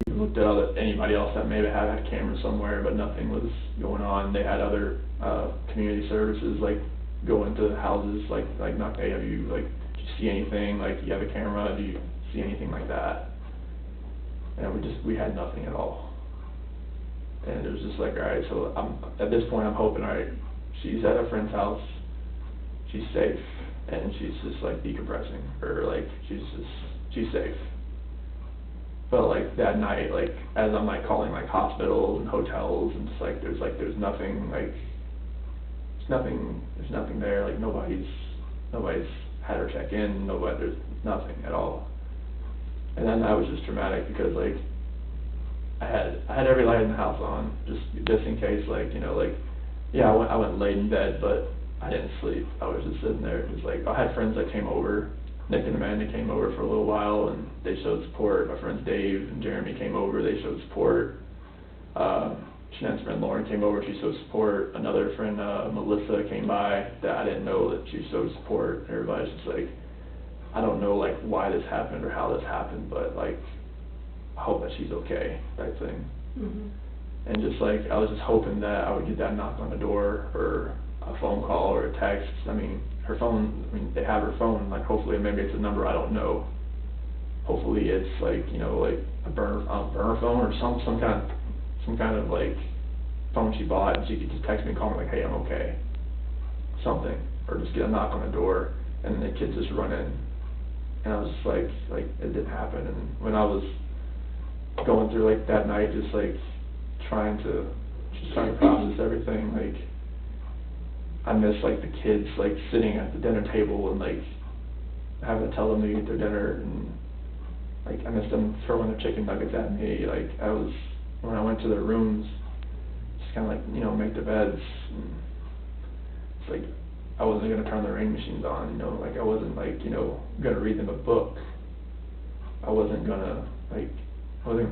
we looked at anybody else that maybe had a camera somewhere, but nothing was going on. They had other, community services, like, go into houses, like, not, hey, have you, like, do you see anything, like, you have a camera, do you see anything like that? And we had nothing at all. And it was just like, alright, so at this point, I'm hoping, alright, she's at a friend's house, she's safe, and she's just, like, decompressing, or, like, she's safe. But, like, that night, like, as I'm, like, calling, like, hospitals and hotels, and just, like, there's nothing, like, there's nothing there, like, nobody's had her check in, there's nothing at all. And then that was just traumatic, because, like, I had every light in the house on, just in case, like, you know, like, yeah, I went and laid in bed, but I didn't sleep. I was just sitting there, just like, I had friends that came over. Nick and Amanda came over for a little while, and they showed support. My friends Dave and Jeremy came over, they showed support. Shanann's friend Lauren came over, she showed support. Another friend, Melissa, came by, that I didn't know that she showed support. Everybody's just like, I don't know, like, why this happened or how this happened, but, like, I hope that she's okay, type thing. And just, like, I was just hoping that I would get that knock on the door, or a phone call, or a text. I mean, her phone, they have her phone, like, hopefully, maybe it's a number I don't know. Hopefully it's, like, you know, like, a burner phone, or some kind of, like, phone she bought, and she could just text me and call me, like, hey, I'm okay. Something. Or just get a knock on the door, and then the kids just run in. And I was just like, it didn't happen. And when I was going through, like, that night, just trying to process everything, like, I miss, like, the kids, like, sitting at the dinner table and, like, having to tell them to eat their dinner, and, like, I miss them throwing their chicken nuggets at me. Like, when I went to their rooms, just kinda, like, you know, make their beds, and it's like, I wasn't gonna turn the rain machines on, you know, like, I wasn't, like, you know, gonna read them a book. I wasn't gonna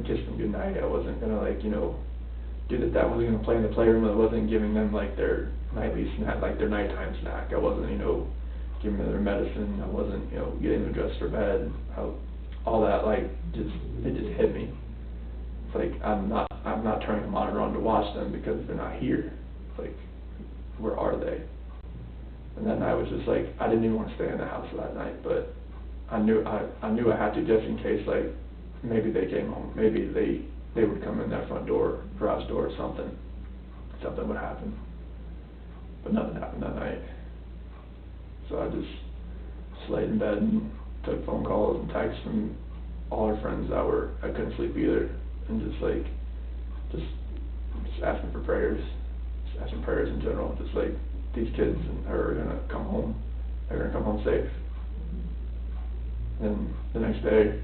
kiss them goodnight. I wasn't gonna, like, you know, do that. I wasn't gonna play in the playroom. I wasn't giving them, like, their nightly snack, like, their nighttime snack. I wasn't, you know, giving them their medicine. I wasn't, you know, getting them dressed for bed. All that, like, it just hit me. It's like, I'm not turning the monitor on to watch them because they're not here. It's like, where are they? And that night was just like, I didn't even want to stay in the house that night, but I knew I had to, just in case, like, maybe they came home, maybe they would come in that front door, garage door, or something would happen. But nothing happened that night. So I just laid in bed and took phone calls and texts from all our friends I couldn't sleep either, and just asking for prayers, just asking prayers in general, just like, these kids are gonna come home, they're gonna come home safe. And the next day,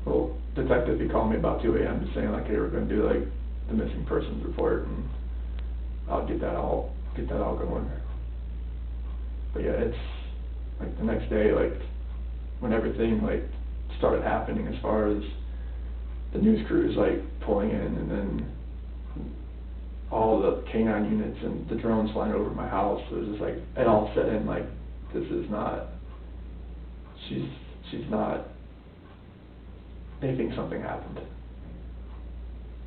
well, detective, he called me about 2 a.m. just saying, like, hey, we're gonna do, like, the missing persons report, and I'll get that all going. But yeah, it's, like, the next day, like, when everything, like, started happening as far as the news crews, like, pulling in, and then all the K-9 units and the drones flying over my house, it was just like, it all set in, like, this is not, she's not, they think something happened.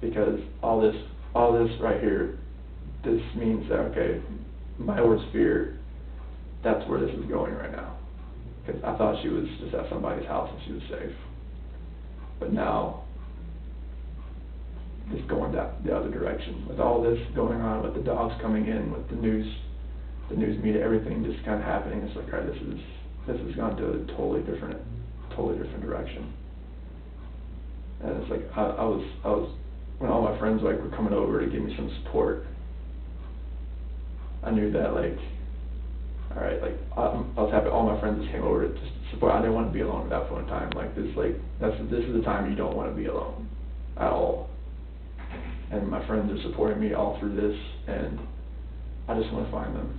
Because all this right here, this means that, okay, my worst fear, that's where this is going right now. Because I thought she was just at somebody's house and she was safe. But now, it's going the other direction. With all this going on, with the dogs coming in, with the news media, everything just kind of happening, it's like, alright, this has gone to a totally different direction. And it's like, I was when all my friends, like, were coming over to give me some support, I knew that, like, alright, like, I was happy all my friends just came over to just support. I didn't want to be alone at that point in time. Like, this is the time you don't want to be alone at all. And my friends are supporting me all through this, and I just want to find them.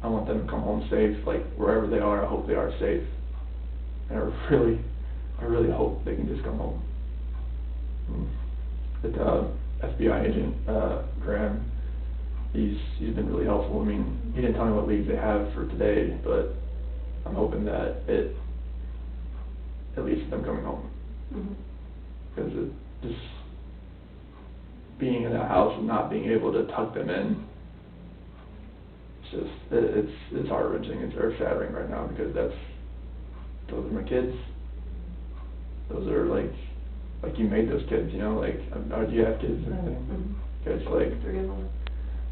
I want them to come home safe, like, wherever they are, I hope they are safe. And I really hope they can just come home. The FBI agent, Graham, he's been really helpful. I mean, he didn't tell me what leads they have for today, but I'm hoping that it leads to them coming home. Because just being in that house and not being able to tuck them in, it's heart-wrenching, it's earth-shattering right now, because those are my kids. Those are like you made those kids, you know, like, do you have kids or anything? Okay, so like, 3 of them.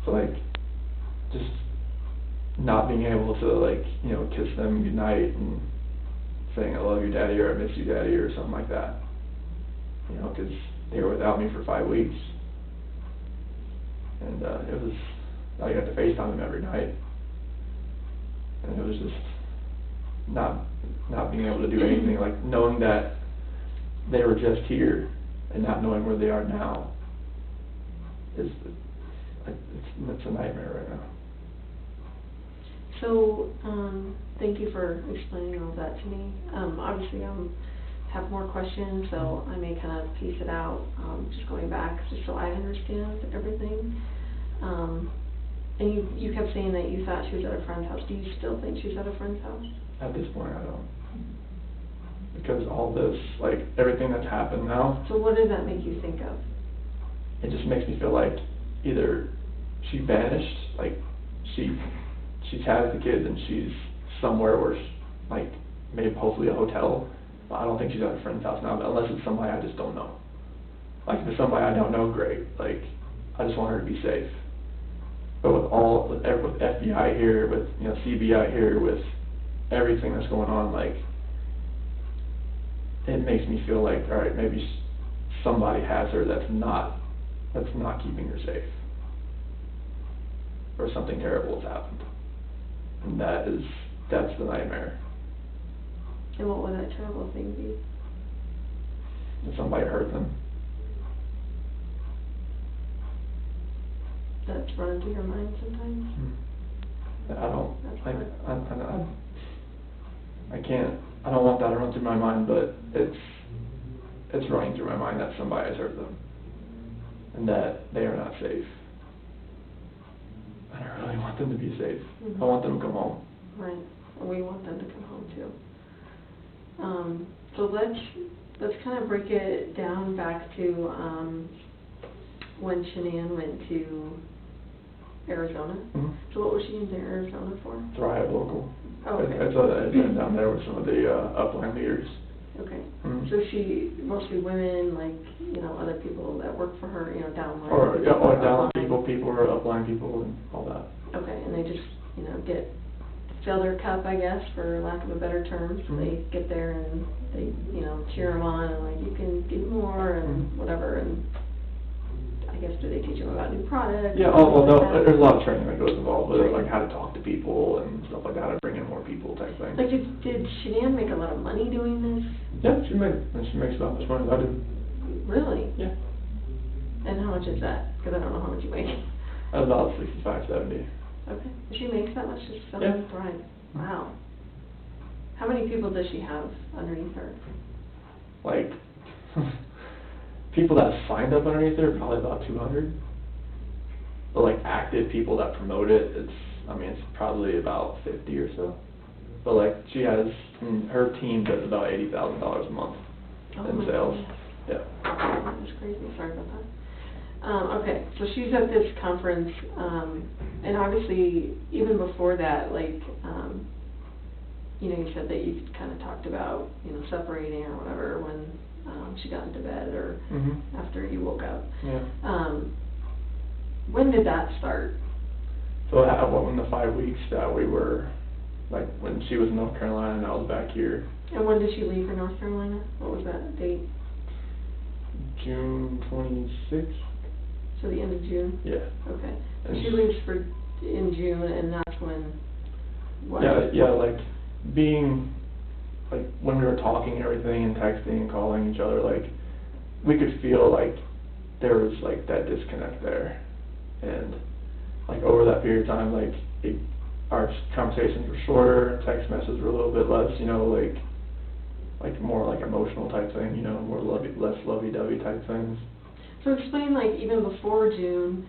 so like, just not being able to, like, you know, kiss them goodnight and saying I love you, Daddy, or I miss you, Daddy, or something like that, you know, because they were without me for 5 weeks, and I got to FaceTime them every night, and it was just not being able to do anything, like, knowing that they were just here and not knowing where they are now it's a nightmare right now. So, thank you for explaining all that to me. Obviously, have more questions, so I may kind of piece it out, just going back, just so I understand everything. And you kept saying that you thought she was at a friend's house. Do you still think she's at a friend's house? At this point, I don't. Because all this, like, everything that's happened now. So what does that make you think of? It just makes me feel like either she vanished, like, she's had the kids and she's somewhere where, like, maybe hopefully a hotel. But I don't think she's at a friend's house now, unless it's somebody I just don't know. Like, if it's somebody I don't know, great. Like, I just want her to be safe. But with FBI here, with, you know, CBI here, with everything that's going on, like, it makes me feel like, all right, maybe somebody has her that's not keeping her safe, or something terrible has happened, and that's the nightmare. And what would that terrible thing be? If somebody hurt them. That's running through your mind sometimes? I don't want that to run through my mind, but it's running through my mind that somebody has hurt them, and that they are not safe. And I really want them to be safe. I want them to come home. Right. We want them to come home too. So let's kind of break it down back to when Shanann went to Arizona. Mm-hmm. So what was she in Arizona for? Thrive Local. Oh, okay. I saw that I'd been down there with some of the upline leaders. Okay. Mm-hmm. So she, mostly women, like, you know, other people that work for her, you know, downline. Or downline people or upline people and all that. Okay, and they just, you know, fill their cup, I guess, for lack of a better term. So they get there and they, you know, cheer them on and, like, you can give more and whatever. And I guess, do they teach them about new products? Yeah, there's a lot of training that goes involved with it, like how to talk to people and stuff like that, how to bring in more people type thing. Like, did Shanann make a lot of money doing this? Yeah, she makes about as much money as I do. Really? Yeah. And how much is that? Because I don't know how much you make. About 65, 70. Okay. She makes that much just selling Yeah. Thrive. Wow. How many people does she have underneath her? Like, people that signed up underneath her, probably about 200. But like active people that promote it, it's probably about 50 or so. But like she has, her team does about $80,000 a month in sales. Yeah. That's crazy. Sorry about that. Okay, so she's at this conference, and obviously even before that, like, you know, you said that you kind of talked about, you know, separating or whatever when she got into bed or after you woke up. Yeah. When did that start? So in the 5 weeks that we were, like, when she was in North Carolina and I was back here. And when did she leave for North Carolina? What was that date? June 26th. So the end of June? Yeah. Okay. So she leaves in June, and that's when, what? Yeah, like, being, like, when we were talking and everything and texting and calling each other, like, we could feel like there was, like, that disconnect there. And, like, over that period of time, like, our conversations were shorter, text messages were a little bit less, you know, like more like emotional type thing, you know, less lovey-dovey type things. So explain, like, even before June,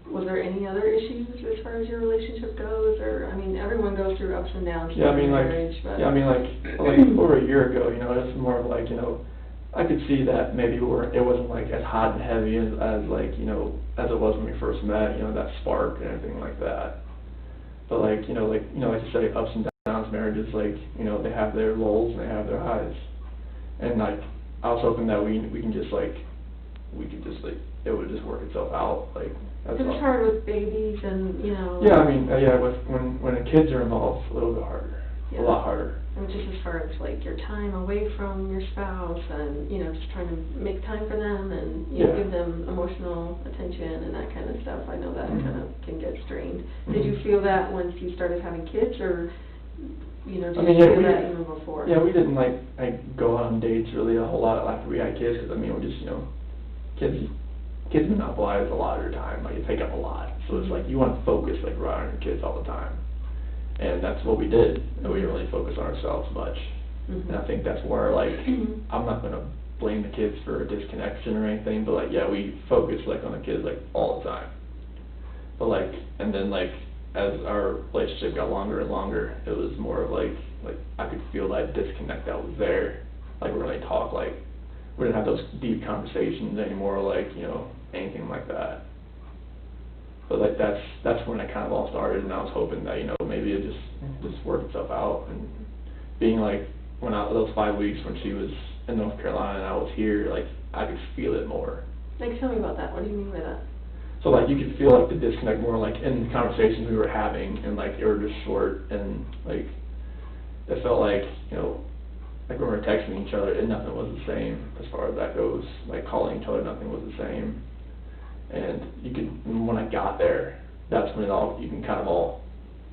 was there any other issues as far as your relationship goes? Or, I mean, everyone goes through ups and downs in marriage, but... like over a year ago, you know, it's more of like, you know, I could see that maybe it wasn't like as hot and heavy as like, you know, as it was when we first met, you know, that spark and everything like that. But like you said, ups and downs, marriages, like, you know, they have their lows and they have their highs. And like, I was hoping that we could just like, it would just work itself out, like, that's It's all. hard with babies and, you know. Yeah, I mean, yeah, when the kids are involved, it's a little bit harder, Yeah. a lot harder. And just as far as like your time away from your spouse and, you know, just trying to make time for them and, you know, Yeah. give them emotional attention and that kind of stuff, I know that Mhm. kind of can get strained. Mhm. Did you feel that once you started having kids, or, you know, I did mean, you yeah, feel that even before? Yeah, we didn't like go out on dates really a whole lot after we had kids, because I mean, we just, you know, kids monopolize a lot of your time, like, you take up a lot. So it's like, you want to focus, like, right on your kids all the time. And that's what we did, and we didn't really focus on ourselves much. Mhm. And I think that's where, like, I'm not gonna blame the kids for a disconnection or anything, but like, yeah, we focused, like, on the kids, like, all the time. But like, and then like, as our relationship got longer and longer, it was more of like I could feel that disconnect that was there. Like, we really talk, like, we didn't have those deep conversations anymore, like, you know, anything like that. But like, that's when it kind of all started, and I was hoping that, you know, maybe it just worked itself out. And being like, those 5 weeks when she was in North Carolina and I was here, like, I could feel it more. Like, tell me about that. What do you mean by that? So like, you could feel like the disconnect more, like, in the conversations we were having, and like, they were just short, and like, it felt like, you know, like when we were texting each other, and nothing was the same as far as that goes. Like, calling each other, nothing was the same. And when I got there, that's when you can kind of all,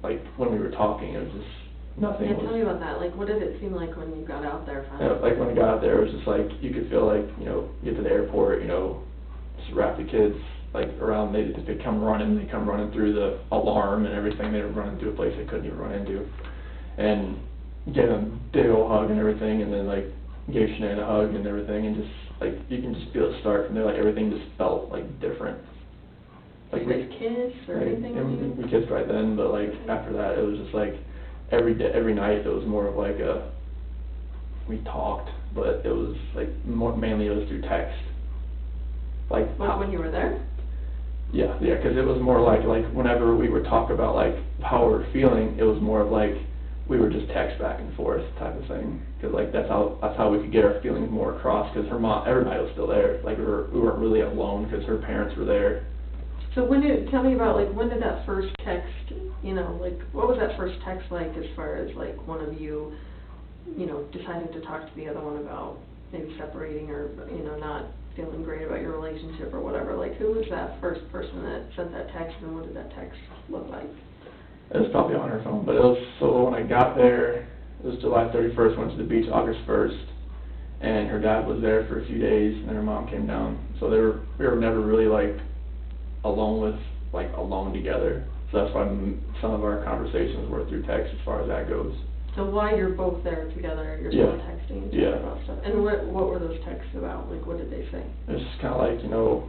like, when we were talking, it was just, nothing Yeah, was. tell me about that. Like, what did it seem like when you got out there finally? Yeah, like, when I got out there, it was just like, you could feel like, you know, get to the airport, you know, just wrap the kids, like, around, they come running through the alarm and everything, they were running through a place they couldn't even run into. And give them a big old hug and everything, and then like, gave Sinead a hug and everything, and just, like, you can just feel it start from there, like, everything just felt, like, different. Like, Did you guys kiss or like, anything? and we kissed right then, but like, after that, it was just like, every night, it was more of like we talked, but it was like, mainly it was through text. Like When you were there? Yeah, 'cause it was more like whenever we would talk about like how we were feeling, it was more of like, we would just text back and forth type of thing. 'Cause like, that's how we could get our feelings more across, 'cause her mom, everybody was still there. Like, we weren't really alone, 'cause her parents were there. So tell me about, like, when did that first text, you know, like, what was that first text like, as far as like one of you, you know, deciding to talk to the other one about maybe separating, or, you know, not feeling great about your relationship or whatever? Like, who was that first person that sent that text, and what did that text look like? It was probably on her phone, but it was, so when I got there, it was July 31st, went to the beach August 1st, and her dad was there for a few days, and then her mom came down. So we were never really like alone together. So that's why some of our conversations were through text as far as that goes. So while you're both there together, you're Yeah. still texting each Yeah. other about stuff? And what were those texts about? Like, what did they say? It's just kind of like, you know,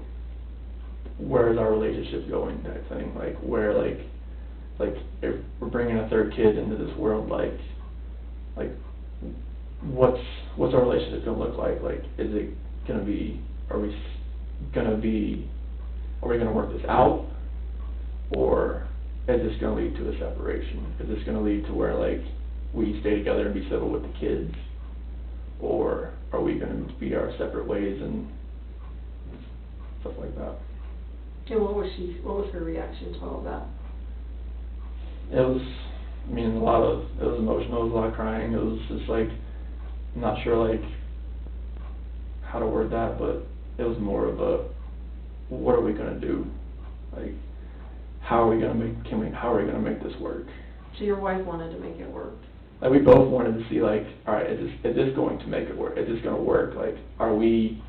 where's our relationship going type thing. Like, where, like if we're bringing a third kid into this world, like what's our relationship gonna look like? Like, is it gonna be, are we gonna work this out? Or is this gonna lead to a separation? Is this gonna lead to where, like, we stay together and be civil with the kids? Or are we gonna be our separate ways and stuff like that? And what was her reaction to all of that? It was, I mean, it was emotional, it was a lot of crying, it was just like, I'm not sure like how to word that, but it was more of a, what are we gonna do? Like, how are we gonna make this work? So your wife wanted to make it work? Like, we both wanted to see, like, alright, is this going to make it work? Is this gonna work? Like, are we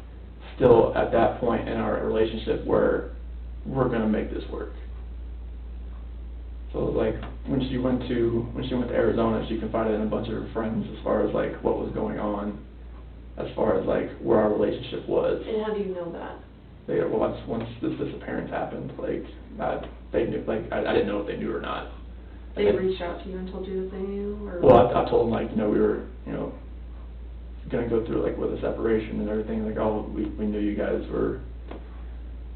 still at that point in our relationship where we're gonna make this work? So it was like, when she went to Arizona, she confided in a bunch of her friends as far as like what was going on, as far as like where our relationship was. And how do you know that? Once this disappearance happened, like, they knew, like, I didn't know if they knew or not. They reached out to you and told you that they knew, or? Well, I told them, like, you know, we were, you know, gonna go through like with a separation and everything, like, oh, we knew you guys were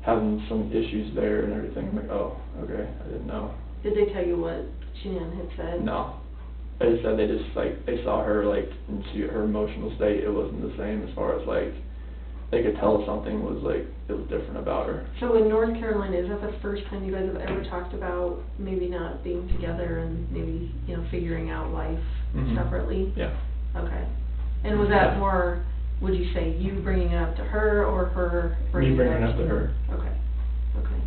having some issues there and everything. I'm like, oh, okay, I didn't know. Did they tell you what Shannon had said? No. They said they just, like, they saw her, like, and her emotional state, it wasn't the same as far as, like, they could tell something was, like, it was different about her. So in North Carolina, is that the first time you guys have ever talked about maybe not being together and maybe, you know, figuring out life separately? Yeah. Okay. And was that more, would you say you bringing it up to her or her bringing it up to you? Me bringing it up to her. Okay. Okay.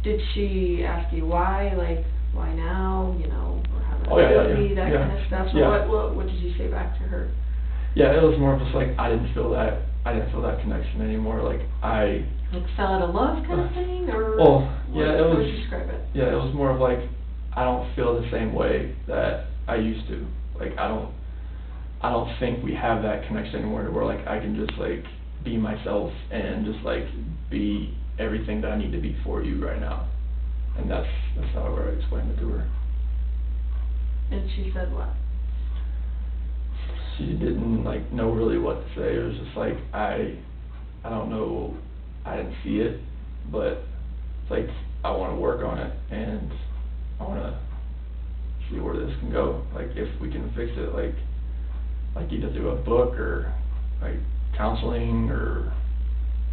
Did she ask you why, like, why now, you know, or having a baby, that kind of stuff? So what did you say back to her? Yeah, it was more of just like, I didn't feel that connection anymore, like, Like fell out of love kind of thing, or? Well, yeah, how would you describe it? Yeah, it was more of like, I don't feel the same way that I used to. Like, I don't think we have that connection anymore where, like, I can just, like, be myself and just, like, be everything that I need to be for you right now. And that's how I explained it to her. And she said what? She didn't, like, know really what to say. It was just like, I don't know, I didn't see it, but it's like, I want to work on it, and I want to see where this can go. Like, if we can fix it, like either through a book or, like, counseling or...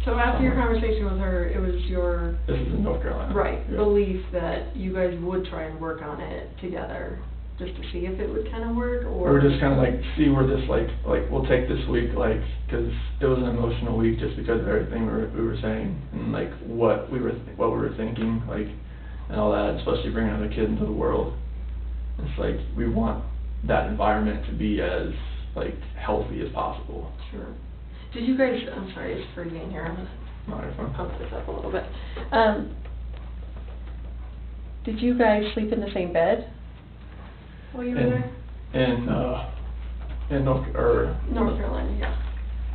So after your conversation with her, it was your... This is in North Carolina. Right, yeah. Belief that you guys would try and work on it together, just to see if it would kind of work, or... Or just kind of, like, see where this, like, we'll take this week, like, because it was an emotional week just because of everything we were saying, and, like, what we were thinking, like, and all that, especially bringing another kid into the world. It's like, we want that environment to be as, like, healthy as possible. Sure. Did you guys, I'm sorry, it's freezing in here, I'm No, you're fine. gonna pump this up a little bit. Did you guys sleep in the same bed while you were there? In North Carolina, yeah.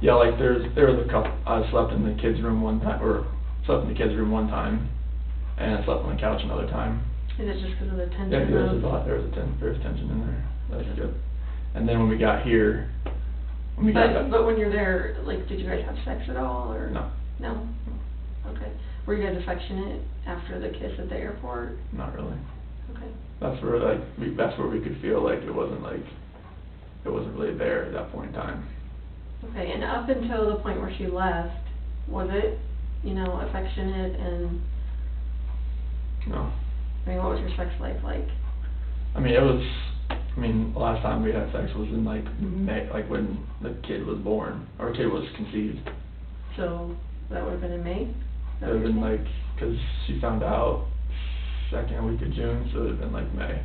Yeah, like, there was a couple, I slept in the kids' room one time, and I slept on the couch another time. Is it just because of the tension? Yeah, there's tension in there. That's good. And then when we got here, But when you're there, like, did you guys have sex at all, or? No. No? Okay. Were you guys affectionate after the kiss at the airport? Not really. Okay. That's where we could feel like it wasn't really there at that point in time. Okay, and up until the point where she left, was it, you know, affectionate and? No. I mean, what was your sex life like? The last time we had sex was in, like, May, like, when the kid was born, or kid was conceived. So, that would have been in May? It would have been, like, because she found out second week of June, so it would have been, like, May.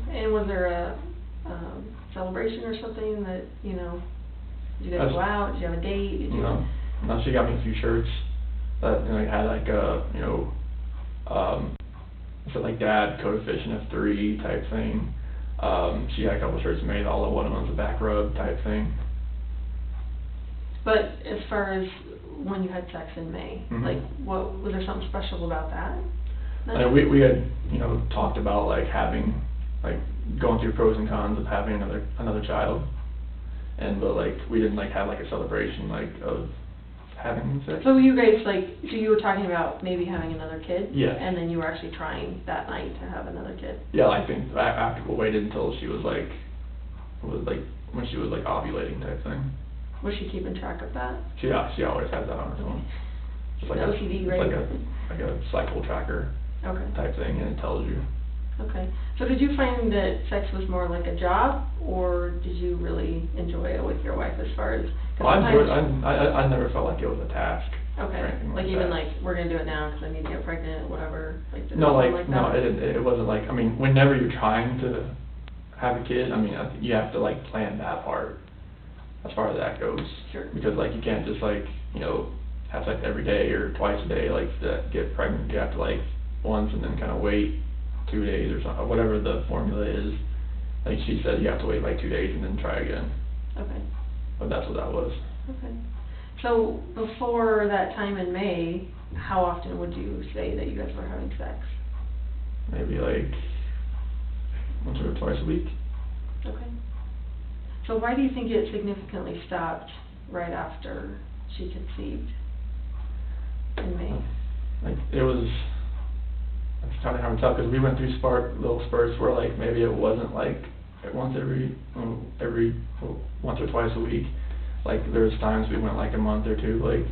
Okay, and was there a celebration or something that, you know, did you guys go out, did you have a date? No, she got me a few shirts that, you know, had, like, so, like, Dad, Confessen F3 type thing. She had a couple shirts made, all of one of them was a back rub type thing. But as far as when you had sex in May, like, what was there something special about that? We had, you know, talked about, like, having, like, going through pros and cons of having another child, but like, we didn't, like, have, like, a celebration, like, of having sex. So you guys, like, so you were talking about maybe having another kid? Yes. And then you were actually trying that night to have another kid? Yeah, I think after we waited until she was when she was, like, ovulating type thing. Was she keeping track of that? She always has that on her phone. Just like OCD, right? Like a cycle tracker type thing, and it tells you. Okay. So did you find that sex was more like a job, or did you really enjoy it with your wife as far as... I never felt like it was a task. Okay. Or anything like that. even like, we're going to do it now because I need to get pregnant, whatever. Like, no, it wasn't like, whenever you're trying to have a kid, I think you have to, like, plan that part as far as that goes. Sure. Because, like, you can't just, like, you know, have sex every day or twice a day, like, to get pregnant. You have to, like, once and then kind of wait 2 days or something, whatever the formula is. Like she said, you have to wait like 2 days and then try again. Okay. But that's what that was. Okay. So before that time in May, how often would you say that you guys were having sex? Maybe like once or twice a week. Okay. So why do you think it significantly stopped right after she conceived in May? Like, it's kind of hard to tell, because we went through little spurts where, like, maybe it wasn't, like, once or twice a week. Like, there was times we went, like, a month or two, like,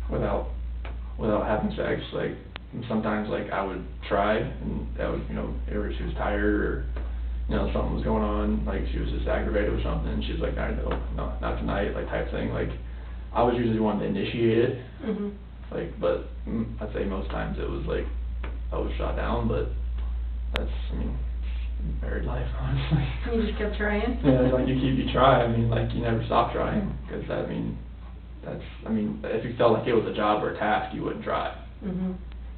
without having sex. Like, and sometimes, like, I would try, and that would, either she was tired, or, something was going on, like, she was just aggravated with something, and she was like, no, not tonight, like, type thing. Like, I was usually the one to initiate it. Mm-hmm. Like, but I'd say most times it was, like, I was shot down, but that's, married life, honestly. You just kept trying? Yeah, like, you try, like, you never stop trying, because, if you felt like it was a job or a task, you wouldn't try. Mm-hmm.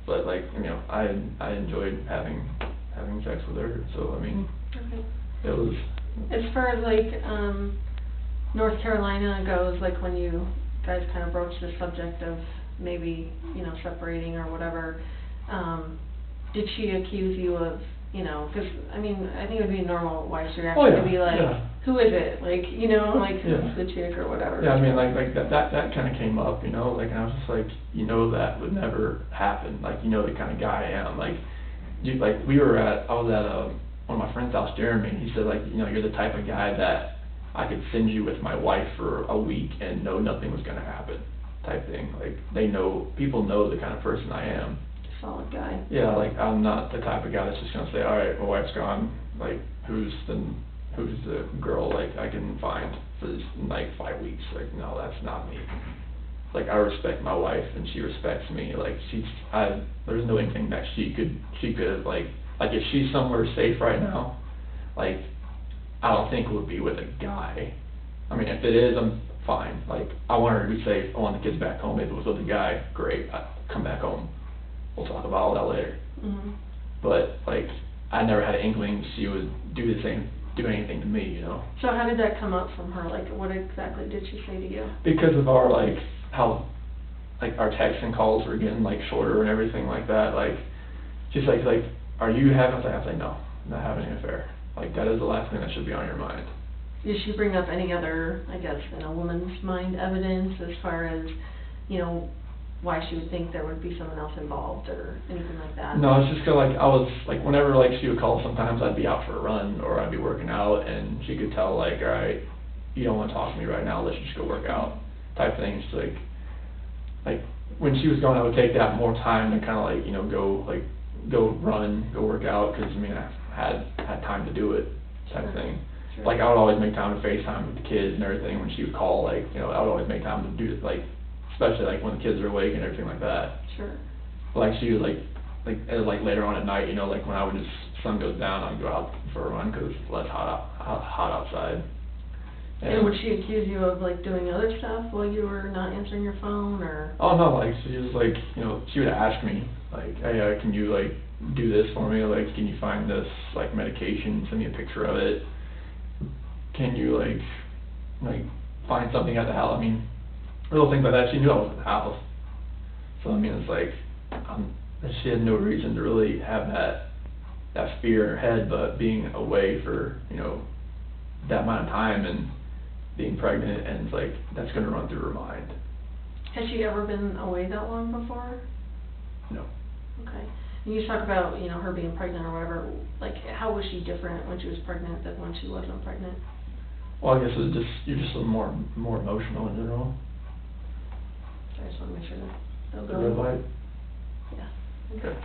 But, like, I enjoyed having sex with her, so, Okay. it was... As far as, like, North Carolina goes, like, when you guys kind of broached the subject of maybe, separating or whatever, did she accuse you of, because, I think it would be a normal wife's reaction to be like, yeah. Who is it? Like, like, Yeah. who's the chick or whatever. Yeah, like that kind of came up, like, and I was just like, that would never happen, like, the kind of guy I am, like, dude, like, I was at one of my friend's house, Jeremy, and he said, like, you're the type of guy that I could send you with my wife for a week and know nothing was gonna happen, type thing. Like, people know the kind of person I am. Solid guy. Yeah, like, I'm not the type of guy that's just gonna say, all right, my wife's gone, like, who's the girl, like, I can find for this, like, 5 weeks? Like, no, that's not me. Like, I respect my wife, and she respects me. Like, there's no anything that she could, like, if she's somewhere safe right now, like, I don't think it would be with a guy. If it is, I'm fine. Like, I want her to be safe. I want the kids back home. If it was with a guy, great. I'd come back home. We'll talk about all that later. Mm-hmm. But, like, I never had an inkling she would do anything to me, So how did that come up from her? Like, what exactly did she say to you? Because of our, like, how, like, our texts and calls were getting, like, shorter and everything like that. Like, she's like, are you having, I was like, no, I'm not having an affair. Like, that is the last thing that should be on your mind. Did she bring up any other, I guess, in a woman's mind, evidence as far as, why she would think there would be someone else involved or anything like that? No, it's just 'cause, like, I was, like, whenever, like, she would call, sometimes I'd be out for a run, or I'd be working out, and she could tell, like, all right, you don't want to talk to me right now, let's just go work out, type things. Like, when she was gone, I would take that more time to kind of, like, go run, go work out, because, I had time to do it, type Sure. thing. Sure. Like, I would always make time to FaceTime with the kids and everything when she would call, like, I would always make time to do it, like, especially, like, when the kids are awake and everything like that. Sure. Like, she would, like later on at night, like, when sun goes down, I'd go out for a run, because it's less hot outside. And would she accuse you of, like, doing other stuff while you were not answering your phone, or? Oh, no, like, she was, like, she would ask me, like, hey, can you, like, do this for me? Like, can you find this, like, medication, send me a picture of it? Can you, like, find something at the house? Little things like that. She knew I was at the house. So, it's like, she had no reason to really have that fear in her head, but being away for, that amount of time and being pregnant, and it's like, that's going to run through her mind. Has she ever been away that long before? No. Okay. And you talk about, her being pregnant or whatever, like, how was she different when she was pregnant than when she wasn't pregnant? Well, I guess you're just a little more emotional in general. I just want to make sure that The red light? Yeah. Okay.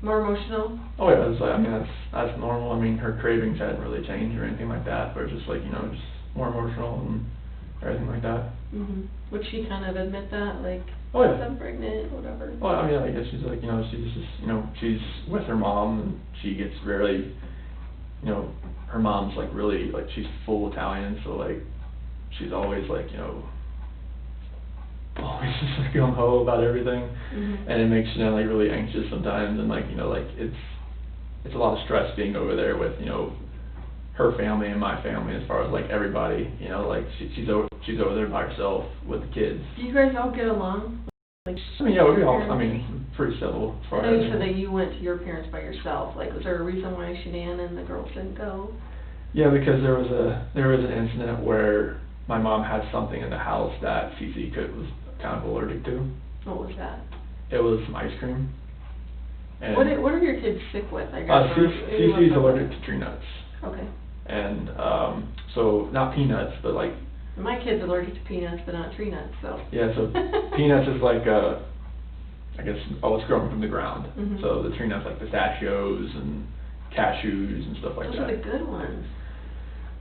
More emotional? Oh yeah, that's normal. Her cravings hadn't really changed or anything like that, but just like, just more emotional and everything like that. Mhm. Would she kind of admit that, like, oh yeah, I'm pregnant, whatever? Well, I guess she's like, she's with her mom, and she gets rarely, her mom's like really, like, she's full Italian, so like, she's always like, always just like gung ho about everything, Mhm. and it makes you like really anxious sometimes, and like it's a lot of stress being over there with her family and my family, as far as like everybody, like she's over there by herself with the kids. Do you guys all get along? Like, Yeah, we all, pretty civil as far I know as. you said that you went to your parents by yourself. Like, was there a reason why Shanann and the girls didn't go? Yeah, because there was an incident where my mom had something in the house that Cece was kind of allergic to. What was that? It was some ice cream. And What are your kids sick with, I guess? Cece's allergic to tree nuts. Okay. And so not peanuts, but like. My kid's allergic to peanuts, but not tree nuts, so. Yeah, so peanuts is like I guess it's growing from the ground. Mhm. So the tree nuts like pistachios and cashews and stuff like Those that. are the good ones.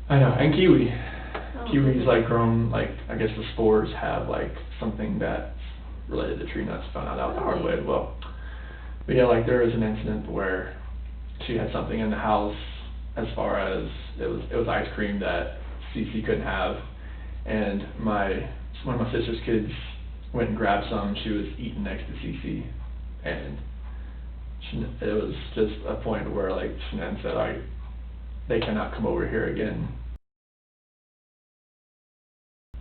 I know, and kiwi. Oh, Kiwi's goodness. like grown, like, I guess the spores have like something that's related to tree nuts, found out the hard way Really? as well. But yeah, like there was an incident where she had something in the house as far as it was ice cream that Cece couldn't have, and one of my sister's kids went and grabbed some. She was eating next to Cece, and it was just a point where like Shanann said, they cannot come over here again.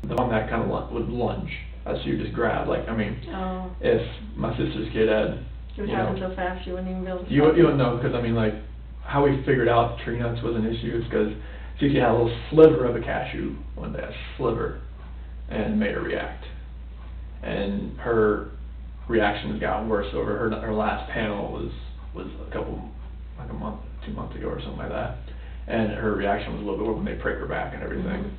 The one that kind of would lunge, as she would just grab, like, I mean, Oh. if my sister's kid had, It would happen so fast you wouldn't even be able to. you don't know, because I mean, like, how we figured out tree nuts was an issue is because Cece had a little sliver of a cashew one day, a sliver, and made her react. And her reaction has gotten worse over her last panel was like a month, 2 months ago or something like that. And her reaction was a little bit worse when they prick her back and everything. Mhm.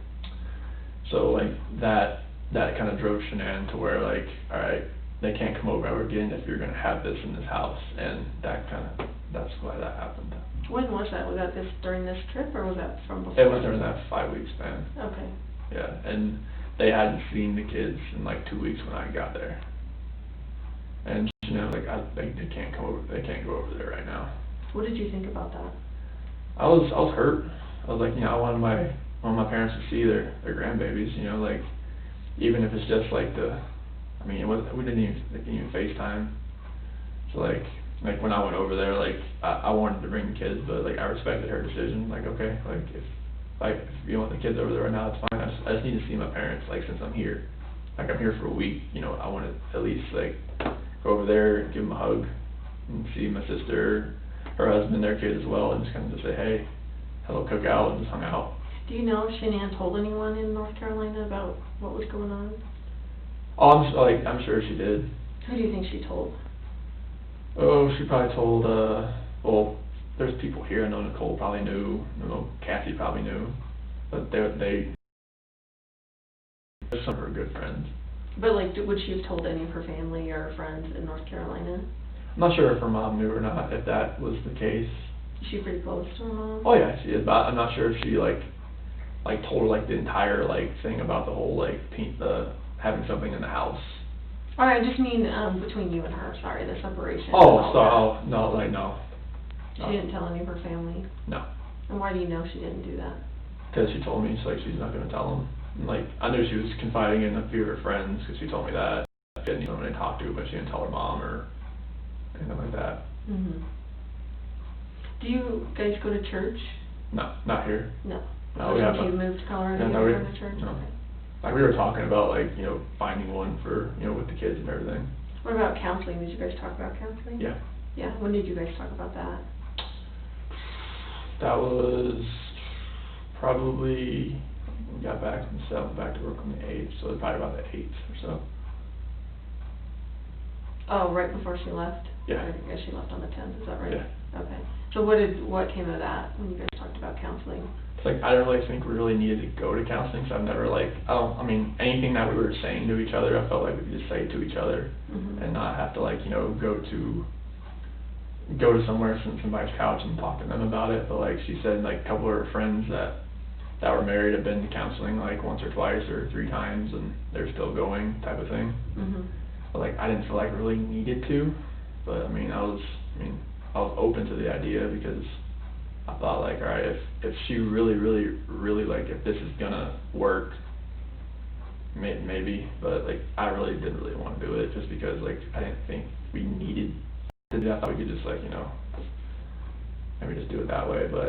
So like that kind of drove Shanann to where like, all right, they can't come over ever again if you're gonna have this in this house, and that's why that happened. When was that? Was that during this trip, or was that from before? It was during that 5-week span. Okay. Yeah, and they hadn't seen the kids in like 2 weeks when I got there. And Shanann was like, they can't come over, they can't go over there right now. What did you think about that? I was hurt. I was like, I wanted my parents to see their grandbabies, like, even if it's just like we didn't even FaceTime. So like when I went over there, like, I wanted to bring the kids, but like I respected her decision. Like, okay, like if you want the kids over there right now, it's fine. I just need to see my parents, like, since I'm here. Like, I'm here for a week, I want to at least like go over there, give them a hug, and see my sister, her husband, their kid as well, and just kind of just say, hey, hello, cookout, and just hung out. Do you know if Shanann told anyone in North Carolina about what was going on? Oh, I'm sure she did. Who do you think she told? Oh, she probably told, well, there's people here. I know Nicole probably knew. I know Kathy probably knew. But they're some of her good friends. But like, would she have told any of her family or friends in North Carolina? I'm not sure if her mom knew or not, if that was the case. Is she pretty close to her mom? Oh yeah, she is, but I'm not sure if she like told her like the entire like thing about the whole like having something in the house. Alright, I just mean between you and her, sorry, the separation. No, no. She didn't tell any of her family? No. And why do you know she didn't do that? Because she told me, she's not going to tell them. And, like, I knew she was confiding in a few of her friends, because she told me that. She didn't know someone to talk to, but she didn't tell her mom or anything like that. Mhm. Do you guys go to church? No, not here. No. No, we haven't. You moved to Colorado, Yeah, you no, never gone to church? no. Okay. Like, we were talking about, like, finding one for, with the kids and everything. What about counseling? Did you guys talk about counseling? Yeah. Yeah, when did you guys talk about that? That was probably, we got back on the 7th, back to work on the 8th, so it was probably about the 8th or so. Oh, right before she left? Yeah. Or, yeah, she left on the 10th, is that right? Yeah. Okay. So what came of that when you guys talked about counseling? It's like, I don't really think we really needed to go to counseling, so I've never anything that we were saying to each other, I felt like we could just say to each other, Mhm. and not have to go to somewhere, sit on somebody's couch and talk to them about it. But like she said, like a couple of her friends that were married have been to counseling like once or twice or 3 times, and they're still going, type of thing. Mhm. But like I didn't feel like I really needed to, but I was open to the idea, because I thought, like, all right, if she really like, if this is gonna work, maybe, but like I didn't really want to do it, just because like I didn't think we needed to do that. I thought we could just like, maybe just do it that way, but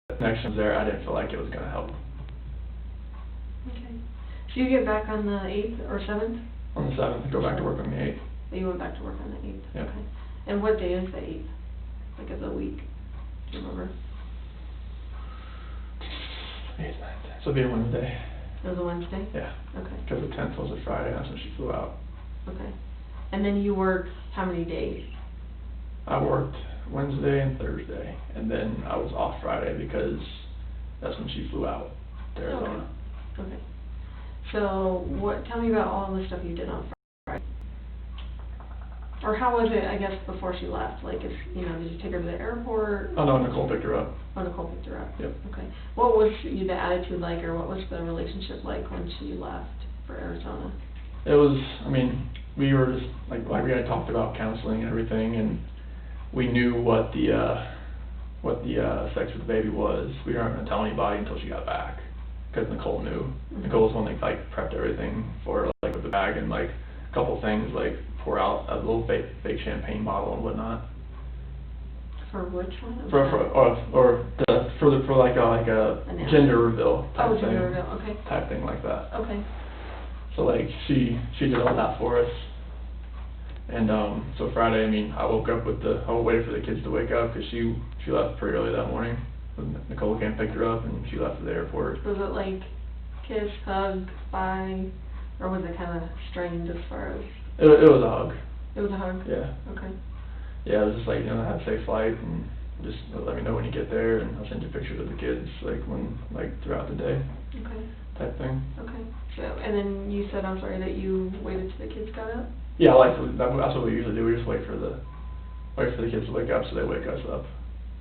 the connection was there. I didn't feel like it was gonna help. Okay. So you get back on the 8th or 7th? On the 7th, go back to work on the 8th. You went back to work on the 8th? Yeah. Okay. And what day is the 8th? Like of the week? Do you remember? 8th, 9th. So it'll be a Wednesday. It was a Wednesday? Yeah. Okay. Because the 10th was a Friday, that's when she flew out. Okay. And then you worked how many days? I worked Wednesday and Thursday, and then I was off Friday because that's when she flew out to Arizona. Okay. So tell me about all the stuff you did on Friday. Or how was it, I guess, before she left? Like, did you take her to the airport? Oh, no, Nicole picked her up. Oh, Nicole picked her up? Yep. Okay. What was the attitude like, or what was the relationship like when she left for Arizona? It was, we were just, like we had talked about counseling and everything, and we knew what the sex with the baby was. We weren't going to tell anybody until she got back, because Nicole knew. Mm-hmm. Nicole was the one that, like, prepped everything for her, like, with the bag and, like, a couple things, like, pour out a little fake champagne bottle and whatnot. For which one? For like a gender reveal type thing. Gender reveal, okay. Type thing like that. Okay. So like she did all that for us. And so Friday, I woke up I waited for the kids to wake up because she left pretty early that morning. Nicole came and picked her up and she left to the airport. Was it like kiss, hug, bye, or was it kind of strained as far as? It was a hug. It was a hug? Yeah. Okay. Yeah, it was just like, have a safe flight and just let me know when you get there and I'll send you pictures of the kids throughout the day. Okay. Type thing. Okay. So, and then you said, I'm sorry, that you waited till the kids got up? Yeah, that's what we usually do. We just wait for the kids to wake up so they wake us up.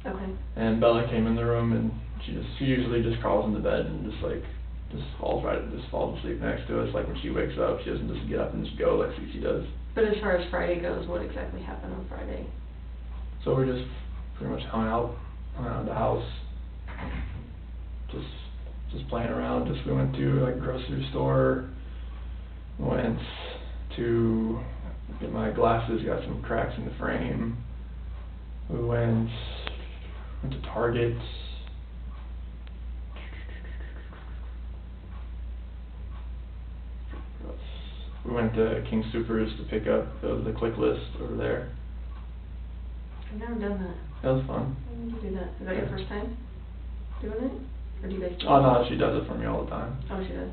Okay. And Bella came in the room and she usually just crawls into bed and just falls asleep next to us. Like when she wakes up, she doesn't just get up and just go like Cece does. But as far as Friday goes, what exactly happened on Friday? So we just pretty much hung out around the house, just playing around. We went to like a grocery store, went to get my glasses, got some cracks in the frame. We went to Target. We went to King Soopers to pick up the click list over there. I've never done that. That was fun. When did you do that? Is that your first time doing it? Or do you guys do it? Oh no, she does it for me all the time. Oh, she does?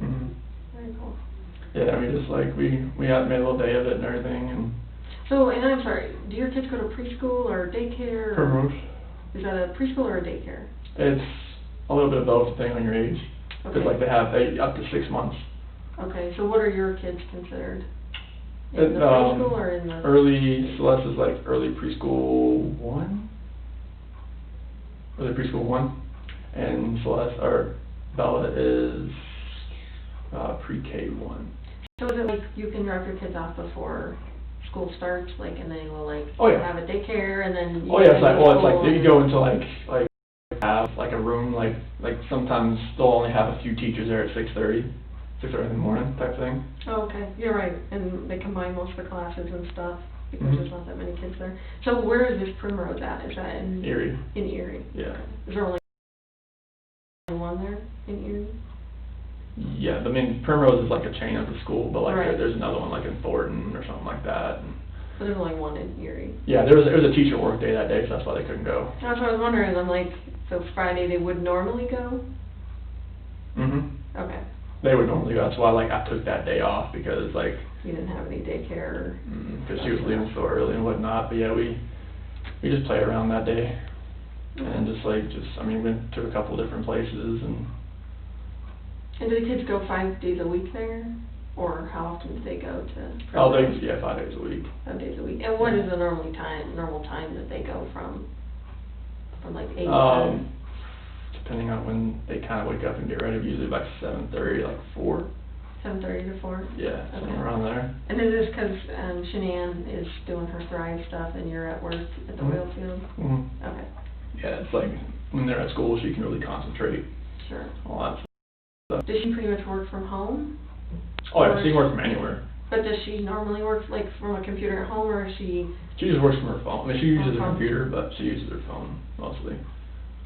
Mhm. Very cool. Yeah, we had made a little day of it and everything and. So, and I'm sorry, do your kids go to preschool or daycare? Primrose. Is that a preschool or a daycare? It's a little bit of both depending on your age. Because Okay. they have up to 6 months. Okay, so what are your kids considered? In the Um, preschool or in the? Early, Celeste is like early preschool 1. Early preschool 1. And Bella is pre-K 1. So is it like you can drop your kids off before school starts, like, and they will Oh, yeah. have a daycare and then you Oh yeah, go to it's like school you go into like have like a room like sometimes they'll only have a few teachers there at 6:30 in the morning type thing. Oh, okay, you're right, and they combine most of the classes and stuff because Mhm. there's not that many kids there. So where is this Primrose at? Is that in? Erie. In Erie? Yeah. Okay. Is there only one there in Erie? Yeah, Primrose is like a chain of the school, but Right. there's another one like in Thornton or something like that. And But there's only one in Erie. yeah, it was a teacher work day that day, so that's why they couldn't go. That's what I was wondering, I'm like, so Friday they would normally go? Mhm. Okay, They would normally go. That's why I took that day off because you didn't have any daycare? because she was leaving so early and whatnot. But yeah, we just played around that day and we went to a couple different places and. And do the kids go 5 days a week there? Or how often do they go to? Oh, 5 days a week. 5 days a week. And what is the normal time that they go from like 8 to 10? Depending on when they kind of wake up and get ready, usually like 7:30, like 4. 7:30 to 4? Yeah, Okay. somewhere around there. And is this because Shanann is doing her Thrive stuff and you're at work at the oil field? Mhm. Okay, Yeah, it's like when they're at school, she can really concentrate sure. on all that stuff. Does she pretty much work from home? Oh yeah, she can work from anywhere. But does she normally work like from a computer at home, or is she? She just works from her phone. She uses a phone. computer, but she uses her phone mostly.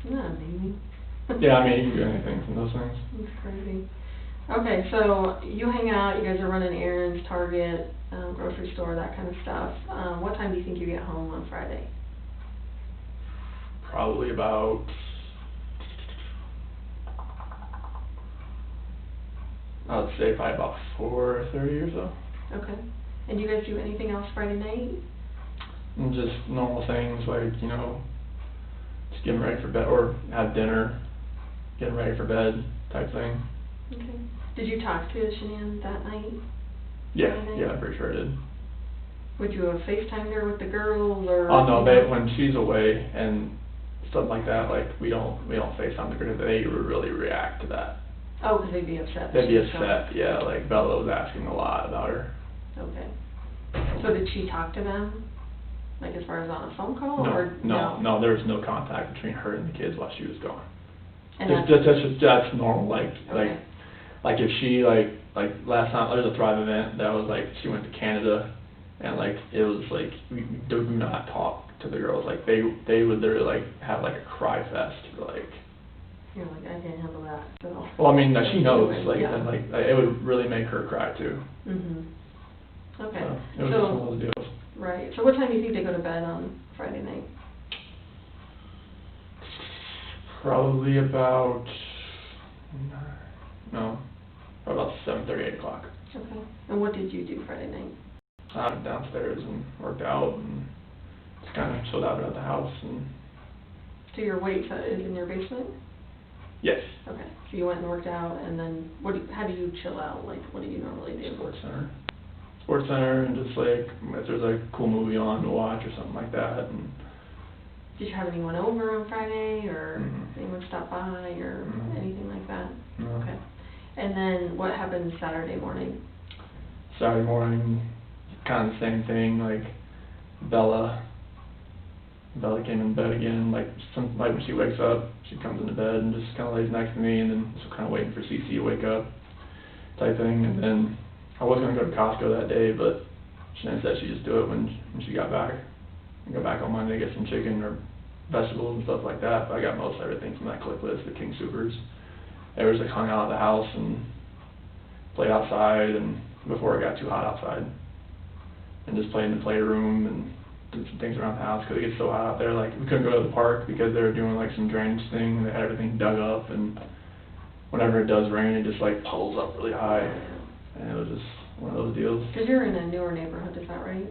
Isn't that amazing? Yeah, you can do anything from those things. That's crazy. Okay, so you hang out, you guys are running errands, Target, grocery store, that kind of stuff. What time do you think you get home on Friday? Probably about I would say probably about 4:30 or so. Okay. And do you guys do anything else Friday night? And just normal things like, you know, just getting ready for bed, or have dinner, getting ready for bed type thing. Okay. Did you talk to Shanann that night? Yeah, Friday night? yeah, I'm pretty sure I did. Would you have FaceTimed her with the girls, or? Oh no, when she's away and stuff like that, like we don't FaceTime the girls. They really react to that. Oh, because they'd be upset. They'd be upset, yeah. Like Bella was asking a lot about her. Okay. So did she talk to them, like as far as on a phone call, or No. There was no contact between her and the kids while she was gone. And That's normal. Okay. Like if she like last time there was a Thrive event that was like she went to Canada, and like it was like we do not talk to the girls. Like they would literally like have like a cry fest for like. You're like, I can't handle that. So. Well, I mean she knows like yeah. and like it would really make her cry too. Mhm. Okay. So it was just one of those deals. Right. So what time do you think they go to bed on Friday night? Probably about about 7:30, 8 o'clock. Okay. And what did you do Friday night? I went downstairs and worked out and just kind of chilled out at the house and. So your weight is in your basement? Yes. Okay. So you went and worked out, and then how do you chill out? Like, what do you normally do? Sports Center, and just like if there's like a cool movie on to watch or something like that. And did you have anyone over on Friday, or Mm-hmm. anyone stop by, or Mm-hmm. anything like that? No. Okay. And then what happened Saturday morning? Saturday morning, kind of the same thing. Like Bella came in bed again. Like when she wakes up, she comes into bed and just kind of lays next to me, and then just kind of waiting for Cece to wake up, type thing. And then I was gonna go to Costco that day, but Shanann said she'd just do it when she got back. And go back on Monday, get some chicken or vegetables and stuff like that. But I got most everything from that click list, the King Soopers. They was like hung out at the house and played outside, and before it got too hot outside, and just played in the playroom and did some things around the house because it gets so hot out there. Like we couldn't go to the park because they were doing like some drainage thing. They had everything dug up, and whenever it does rain, it just like puddles up really high, and it was just one of those deals. Because you're in a newer neighborhood, is that right?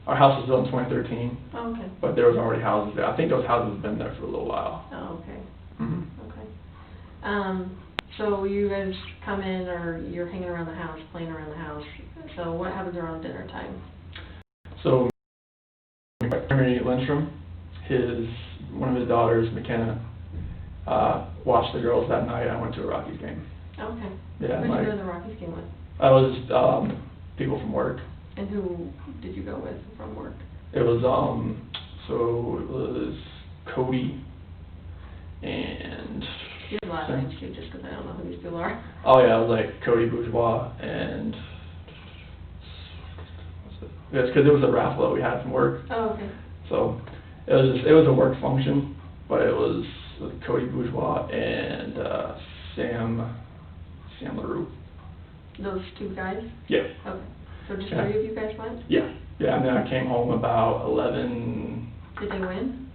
Our house was built in 2013. Oh, okay. But there was already houses there. I think those houses have been there for a little while. Oh, okay. Mhm. Okay. So you guys come in, or you're hanging around the house, playing around the house. So what happens around dinner time? So, Henry Lindstrom, one of his daughters, McKenna, watched the girls that night. I went to a Rockies game. Okay. Yeah. Who did you go to the Rockies game with? I was people from work. And who did you go with from work? It was Cody and. You have a lot of names too, just because I don't know who these people are. Oh yeah, it was like Cody Bourgeois and. Yes, because it was a raffle that we had from work. Oh, okay. So it was a work function, but it was Cody Bourgeois and Sam LaRue. Those two guys? Yeah. Okay. So just Yeah. 3 of you guys went? Yeah, and then I came home about 11. Did they win?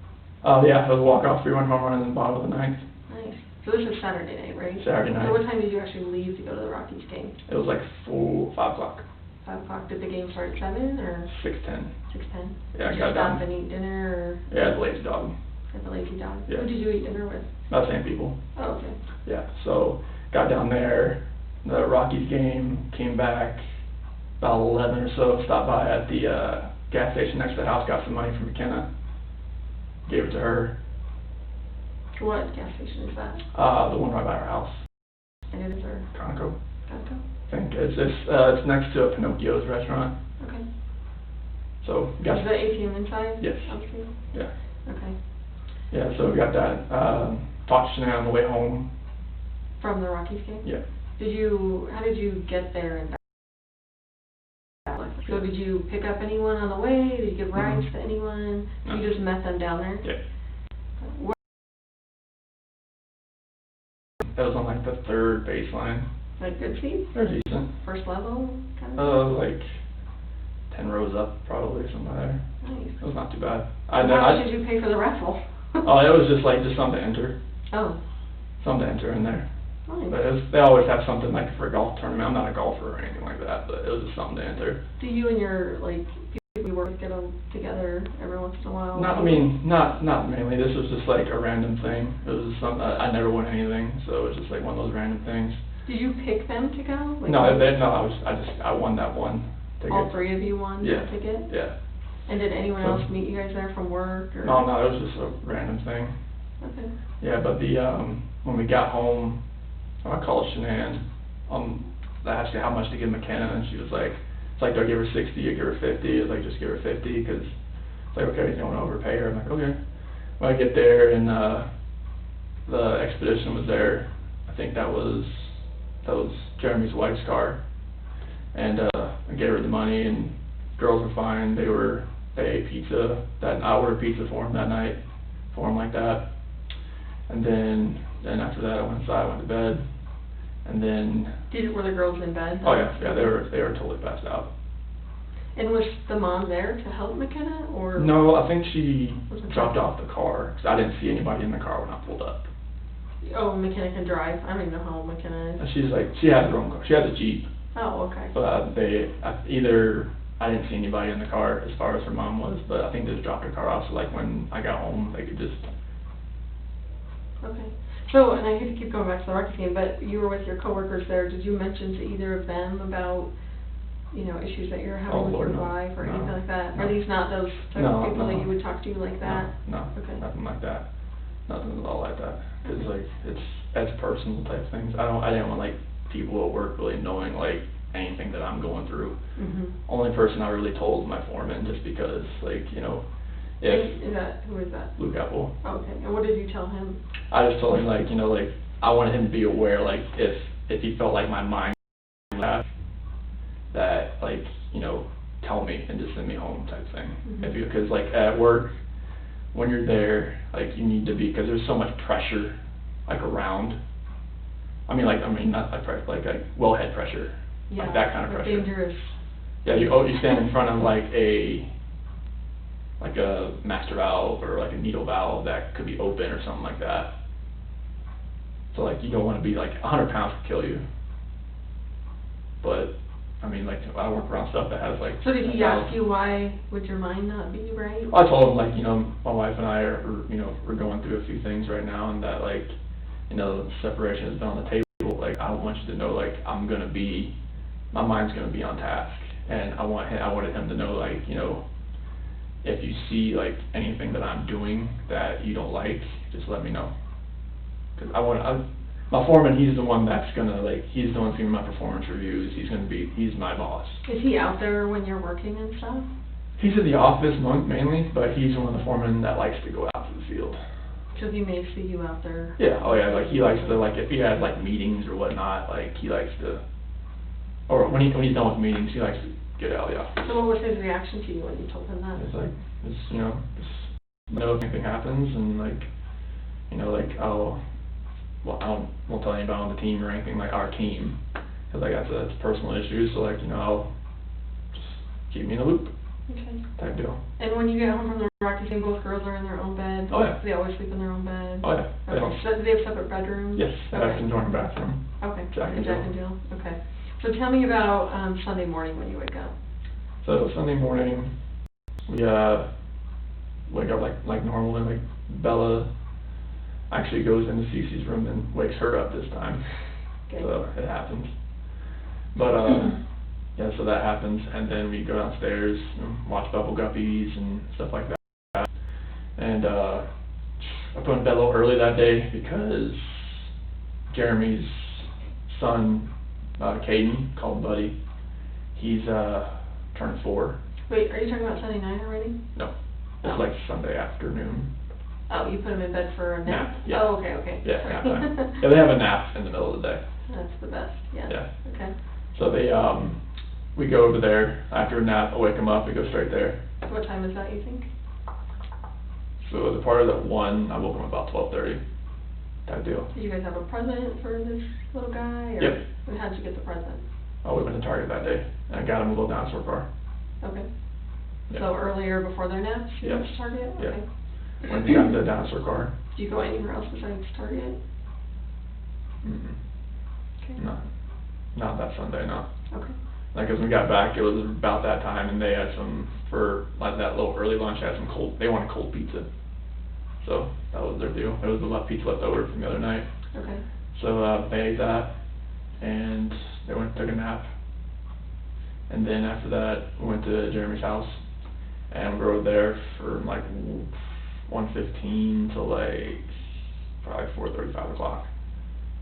Yeah, it was a walk-off 3-1 home run in the bottom of the ninth. Nice. So this is Saturday night, right? Saturday night. So what time did you actually leave to go to the Rockies game? It was like 5 o'clock. 5 o'clock. Did the game start at 7 or? 6:10. 6:10? Yeah, I Did got you done. stop and eat dinner, or? Yeah, the Lazy Dog. At the Lazy Dog? Yeah. Who did you eat dinner with? About the same people. Oh, okay. Yeah, so got down there, the Rockies game, came back about 11 or so, stopped by at the gas station next to the house, got some money from McKenna, gave it to her. What gas station is that? The one right by our house, And it is our Conoco. Costco? I think it's next to a Pinocchio's restaurant. Okay. So Is got the ATM inside? Yes. Obviously? yeah, Okay. yeah. So we got that. Talked to Shanann on the way home. From the Rockies game? Yeah. How did you get there and back? So did you pick up anyone on the way? Did you give rides to anyone? No. You just met them down there? Yeah. What? That was on like the third baseline. Like good seats? They're decent. First level kind of? Like 10 rows up, probably somewhere there. Nice. It was not too bad. How much did you pay for the raffle? Oh, it was just something to enter. Oh, Something to enter in there. Nice. But they always have something like for a golf tournament. I'm not a golfer or anything like that, but it was just something to enter. Do you and your, like, people you work with get together every once in a while? Not mainly. This was just like a random thing. It was just something, I never won anything, so it was just like one of those random things. Did you pick them to go? Like, No, I won that one ticket. all three of you won Yeah. that ticket? Yeah. And did anyone else meet you guys there from work, or? No, it was just a random thing. Okay. Yeah, but when we got home, I called Shanann, I asked her how much to give McKenna, and she was like, it's like, do I give her 60 or give her 50? It's like, just give her 50, because it's like, okay, you don't want to overpay her. I'm like, okay. When I get there, and the expedition was there, I think that was Jeremy's wife's car, and I gave her the money, and girls were fine. They ate pizza. I ordered pizza for them that night, for them like that. And then after that, I went inside, went to bed, and then. Were the girls in bed? Oh yeah, they were totally passed out. And was the mom there to help McKenna, or? No, I think she dropped off the car, because I didn't see anybody in the car when I pulled up. Oh, McKenna can drive. I don't even know how old McKenna is. She has her own car. She has a Jeep. Oh, okay. But I didn't see anybody in the car as far as her mom was, but I think they just dropped her car off, so like when I got home, they could just. Okay. So, and I hate to keep going back to the Rocket team, but you were with your coworkers there. Did you mention to either of them about, issues that you're having with your wife or anything like that? No. Are these not those type of people that you would talk to like that? No. Okay. Nothing like that. Nothing at all like that. It's like, that's personal type things. I didn't want like people at work really knowing like anything that I'm going through. Mm-hmm. Only person I really told was my foreman, just because Who is that? Luke Apple. Oh, okay. And what did you tell him? I just told him I wanted him to be aware, if he felt like my mind that tell me and just send me home type thing. Mm-hmm. Because at work, when you're there, you need to be, because there's so much pressure around. Not like pressure, like wellhead pressure, Yeah, that kind of pressure. Dangerous. Yeah, you stand in front of a master valve or a needle valve that could be open or something like that. So you don't want to be 100 pounds could kill you. But I work around stuff that has So did he ask you why would your mind not be right? I told him my wife and I we're going through a few things right now, and that separation has been on the table. I want you to know my mind's gonna be on task, and I wanted him to know if you see anything that I'm doing that you don't like, just let me know. Cause my foreman, he's the one that's gonna he's the one that's giving my performance reviews. He's my boss. Is he out there when you're working and stuff? He's in the office mainly, but he's one of the foremen that likes to go out to the field. Because he may see you out there. Yeah, oh yeah, he likes to, if he has meetings or whatnot, he likes to, or when he's done with meetings, he likes to get out of the office. So what was his reaction to you when you told him that? It's if anything happens, and I won't tell anybody on the team or anything, our team, because that's a personal issue, so I'll just keep me in the loop. Okay. Type deal. And when you get home from the Rocky team, both girls are in their own bed? Oh yeah. Do they always sleep in their own bed? Oh yeah. Okay. So do they have separate bedrooms? Yes, they have an joint bathroom. Okay. Jack and Jill. Okay. So tell me about Sunday morning when you wake up. So Sunday morning, we wake up like normal, and Bella actually goes into Cece's room and wakes her up this time. Okay. So it happens. But yeah, so that happens, and then we go downstairs and watch Bubble Guppies and stuff like that. And I put in bed a little early that day because Jeremy's son, Caden, called Buddy, he's turned 4. Wait, are you talking about Sunday night already? No, it's Sunday afternoon. Oh, you put him in bed for a nap? Yeah. Oh, okay. Yeah, Sorry. nap time. Yeah, they have a nap in the middle of the day. That's the best, yeah. Yeah. Okay. So we go over there after a nap. I wake them up. We go straight there. What time is that, you think? So the party was at 1. I woke them about 12:30. Type deal. Did you guys have a present for this little guy? Or Yep. How'd you get the present? Oh, we went to Target that day, and I got him a little dinosaur car. Okay. Yeah. So earlier before their naps, you went Yes. to Target? Yeah. Okay. When we got the dinosaur car. Did you go anywhere else besides Target? Mm-mm. Okay. No, not that Sunday, no. Okay. Like, as we got back, it was about that time, and they had some, for like that little early lunch, had some they wanted cold pizza. So, that was their deal. It was the pizza left over from the other night. Okay. So, they ate that, and they went and took a nap. And then after that, we went to Jeremy's house, and we rode there for like 1:15 till like probably 4:30, 5 o'clock.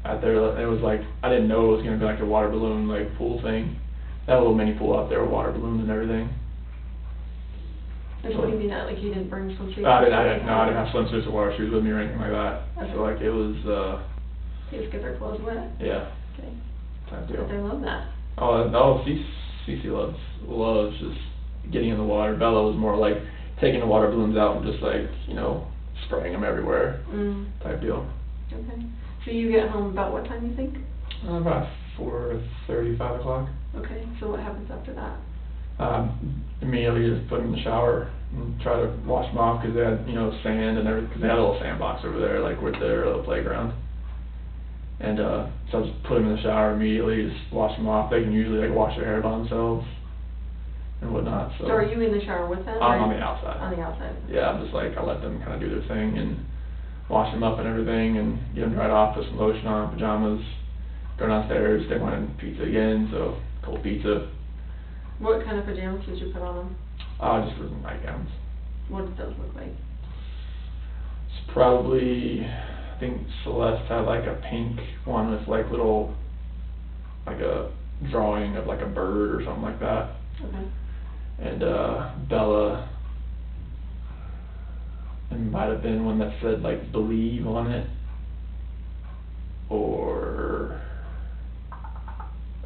Out there, it was like, I didn't know it was gonna be like a water balloon like pool thing. They had a little mini pool out there with water balloons and everything. What do you mean that, like you didn't bring swimsuits? I didn't have swimsuits or water shoes with me or anything like that. Okay. So like it was, You just get their clothes wet? yeah, Okay. type deal. But they love that. Oh, no, Cece loves just getting in the water. Bella was more like taking the water balloons out and just like, spraying them everywhere, type deal. Okay. So you get home about what time, you think? About 4:30, 5 o'clock. Okay, so what happens after that? Immediately just put them in the shower and try to wash them off, because they had, sand and everything, because they had a little sandbox over there, like with their little playground. And, so I just put them in the shower immediately, just wash them off. They can usually like wash their hair by themselves and whatnot, so. So are you in the shower with them? I'm on the outside. On the outside? Yeah, I'm just like, I let them kind of do their thing and wash them up and everything and get them dried off, put some lotion on, pajamas, go downstairs. They wanted pizza again, so cold pizza. What kind of pajamas did you put on them? Just for some nightgowns. What did those look like? It's probably, I think Celeste had like a pink one with like little, like a drawing of like a bird or something like that. Okay. And Bella, it might have been one that said like believe on it, or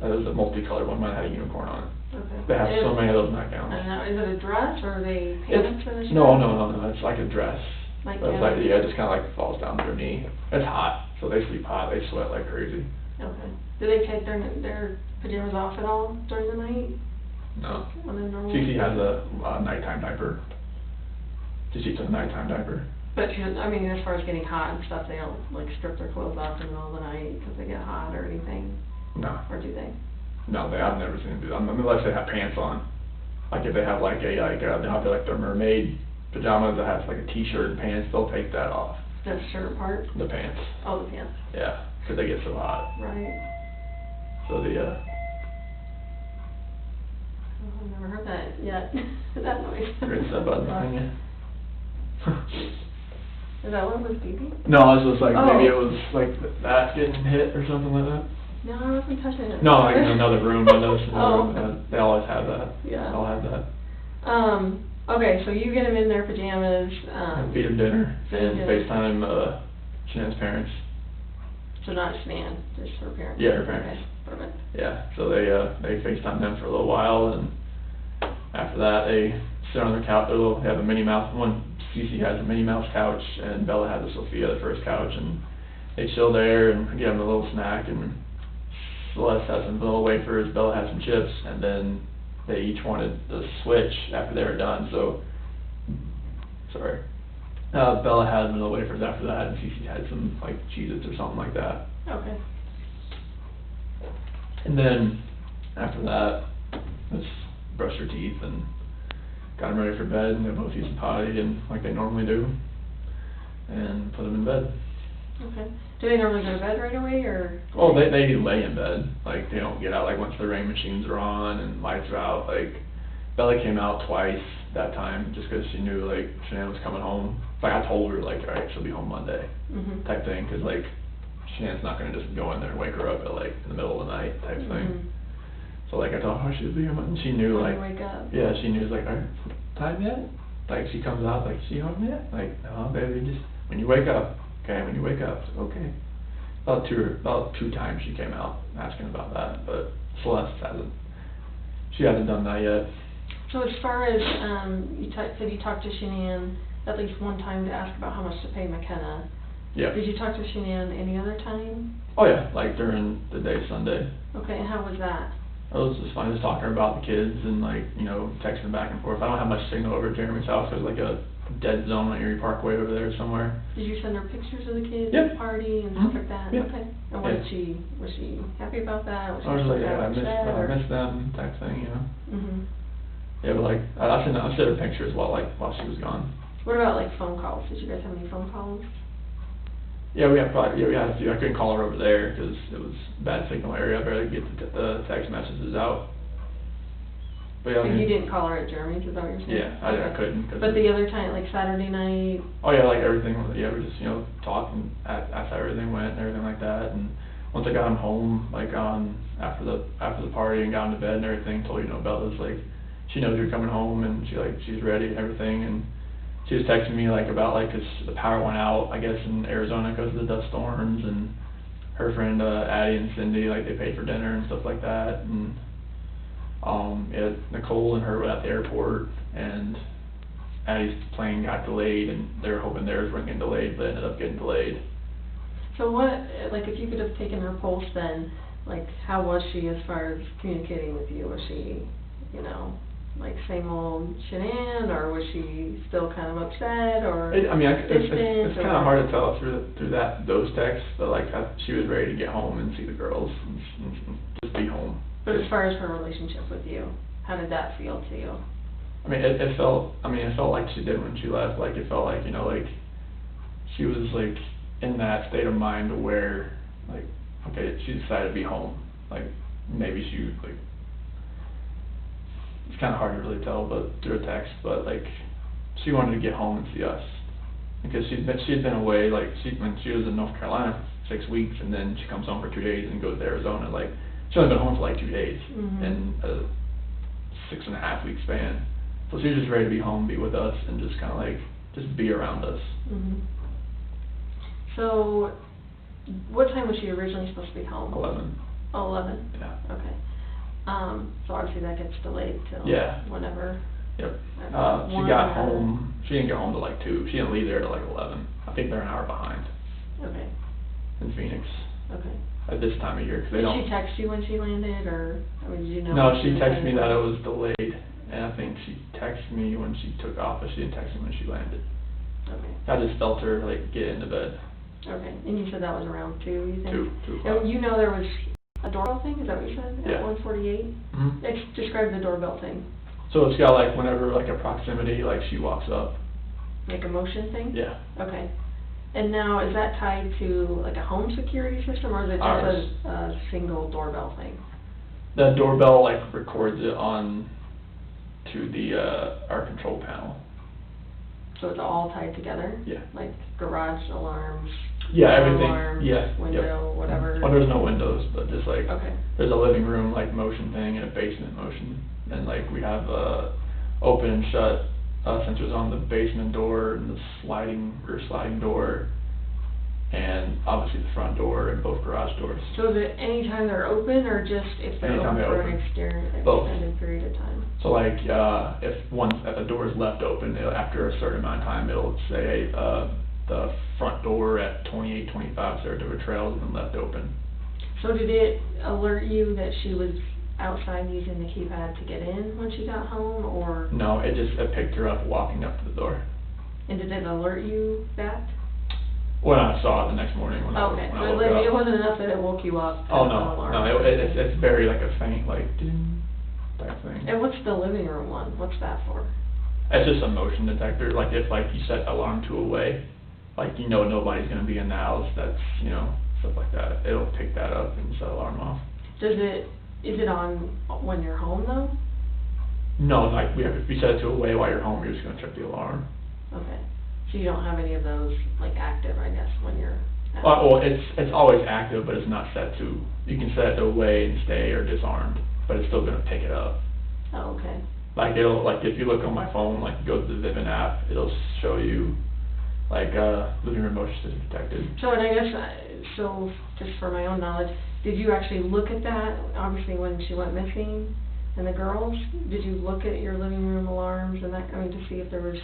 it was a multicolored one, might have had a unicorn on it. Okay. They have so many of those nightgowns. And now, is it a dress or are they pants for the shirt? No, it's like a dress. Like, But it's like, yeah, it just kinda like falls down to their knee. It's hot, so they sleep hot, they sweat like crazy. Okay. Do they take their pajamas off at all during the night? No. When they're normal? Cece has a nighttime diaper. She sleeps in a nighttime diaper. But she, I mean, as far as getting hot and stuff, they don't like strip their clothes off in the middle of the night because they get hot or anything? No. Or do they? No, I've never seen them do that, unless they have pants on. Like if they have like they have like their mermaid pajamas that has like a t-shirt and pants, they'll take that off. The shirt part? The pants. Oh, the pants. Yeah, because they get so hot. Right. So Oh, I've never heard that yet. That noise. Rinse that button behind you. Is that what was beeping? No, it was just like, maybe it Oh. was like that getting hit or something like that. No, I wasn't touching it. No, like in another room, I noticed Oh. they always have that. Yeah. They all have that. Okay, so you get them in their pajamas, And feed them dinner feed and dinner. FaceTime, Shanann's parents. So not Shanann, just her parents? Yeah, her parents. Okay, perfect. Yeah, so they FaceTime them for a little while, and after that, they sit on their couch, they have a Minnie Mouse, Cece has a Minnie Mouse couch, and Bella has a Sophia, the first couch, and they chill there and give them a little snack, and Celeste has some vanilla wafers, Bella has some chips, and then they each wanted the switch after they were done, so, sorry. Bella had vanilla wafers after that, and Cece had some, like, Cheez-Its or something like that. Okay. And then, after that, let's brush their teeth and got them ready for bed, and they both used the potty, and like they normally do, and put them in bed. Okay. Do they normally go to bed right away, or? Well, they lay in bed, like, they don't get out, like, once the rain machines are on and lights are out, like, Bella came out twice that time, just 'cause she knew, like, Shanann was coming home. Like, I told her, like, alright, she'll be home Monday, type thing, 'cause, like, Shanann's not gonna just go in there and wake her up at, like, in the middle of the night, type thing. So, like, I told her she'll be here Monday, and she knew, When like, you wake up. yeah, she knew, like, alright, time yet? Like, she comes out, like, she home yet? Like, no, baby, just, when you wake up, okay, when you wake up, okay. About two times she came out asking about that, but Celeste she hasn't done that yet. So as far as, you said you talked to Shanann at least one time to ask about how much to pay McKenna. Yeah. Did you talk to Shanann any other time? Oh yeah, like during the day Sunday. Okay, and how was that? It was just fun, just talking about the kids and like, texting back and forth. I don't have much signal over at Jeremy's house, there's like a dead zone on Erie Parkway over there somewhere. Did you send her pictures of the kids Yeah. at the party and stuff like that? Yeah. Okay. And what Yeah. did was she happy about that? Was she I was like, kind yeah, of upset, I or? miss them type thing, you know. Mhm. Yeah, but like, I sent her pictures while she was gone. What about like phone calls? Did you guys have any phone calls? Yeah, we had a few. I couldn't call her over there because it was bad signal area. I barely get the text messages out. But yeah, I So mean, you didn't call her at Jeremy's, is that what you're saying? Yeah, I couldn't. But the other time, like Saturday night? Oh yeah, like everything. Yeah, we just talked and asked how everything went and everything like that. And once I got home, like after the party and got into bed and everything, told Bella's like she knows you're coming home and she's ready and everything. And she was texting me like about like 'cause the power went out I guess in Arizona because of the dust storms, and her friend Addie and Cindy like they paid for dinner and stuff like that. And yeah, Nicole and her were at the airport, and Addie's plane got delayed, and they were hoping theirs weren't getting delayed, but it ended up getting delayed. So what, like if you could have taken her pulse then, like how was she as far as communicating with you? Was she, like same old shenan, or was she still kind of upset, or I mean, distant? it's kind of hard to tell through those texts, but like she was ready to get home and see the girls and just be home. But as far as her relationship with you, how did that feel to you? I mean, it felt like she did when she left. Like it felt like like she was like in that state of mind where like okay, she decided to be home. Like maybe she like. It's kind of hard to really tell, but through a text. But like, she wanted to get home and see us because she had been away. Like when she was in North Carolina for 6 weeks, and then she comes home for 2 days and goes to Arizona. Like she only been home for like 2 days in a 6.5 week span. So she was just ready to be home, be with us, and just kind of like just be around us. So, what time was she originally supposed to be home? 11. Oh, 11? Yeah. Okay. So obviously that gets delayed till whenever. Yep. She got home. She didn't get home till like 2. She didn't leave there till like 11. I think they're an hour behind. Okay. In Phoenix. Okay. At this time of year, because they don't. Did she text you when she landed, or did you know? No, she texted me that it was delayed, and I think she texted me when she took off, but she didn't text me when she landed. Okay. I just felt her like get into bed. Okay, and you said that was around 2, you think? 2 o'clock. And you know there was a doorbell thing, is that what you said? Yeah. At 148? Mm-hmm. Describe the doorbell thing. So it's got like whenever like a proximity, like she walks up. Like a motion thing? Yeah. Okay. And now, is that tied to like a home security system, or is it just a single doorbell thing? The doorbell like records it on to the our control panel. So it's all tied together? Yeah. Like garage alarms? Yeah, everything. Alarms, window, whatever? Well, there's no windows, but just like there's a living room like motion thing and a basement motion, and like we have open and shut sensors on the basement door and the rear sliding door, and obviously the front door and both garage doors. So is it anytime they're open, or just if they're Anytime open for an Both. extended period of time? So like if a door is left open, after a certain amount of time, it'll say the front door at 28-25 Saratoga Trails has been left open. So did it alert you that she was outside using the keypad to get in when she got home, or? No, it picked her up walking up to the door. And did it alert you that? When I saw it the next morning when I woke up. It wasn't enough that it woke you up? Oh, no, it's very like a faint like ding type thing. And what's the living room one? What's that for? It's just a motion detector, like if like you set alarm to away, like nobody's gonna be in the house, that's stuff like that. It'll pick that up and set alarm off. Is it on when you're home though? No, like if we set it to away while you're home, you're just gonna check the alarm. Okay. So you don't have any of those like active, I guess, when you're at Well, it's always active, but it's not set to. You can set it to away and stay or disarmed, but it's still gonna pick it up. Oh, okay. Like if you look on my phone, like you go to the Vivint app, it'll show you like living room motion system detected. So, and I guess, so just for my own knowledge, did you actually look at that, obviously when she went missing, and the girls, did you look at your living room alarms and that, to see if there was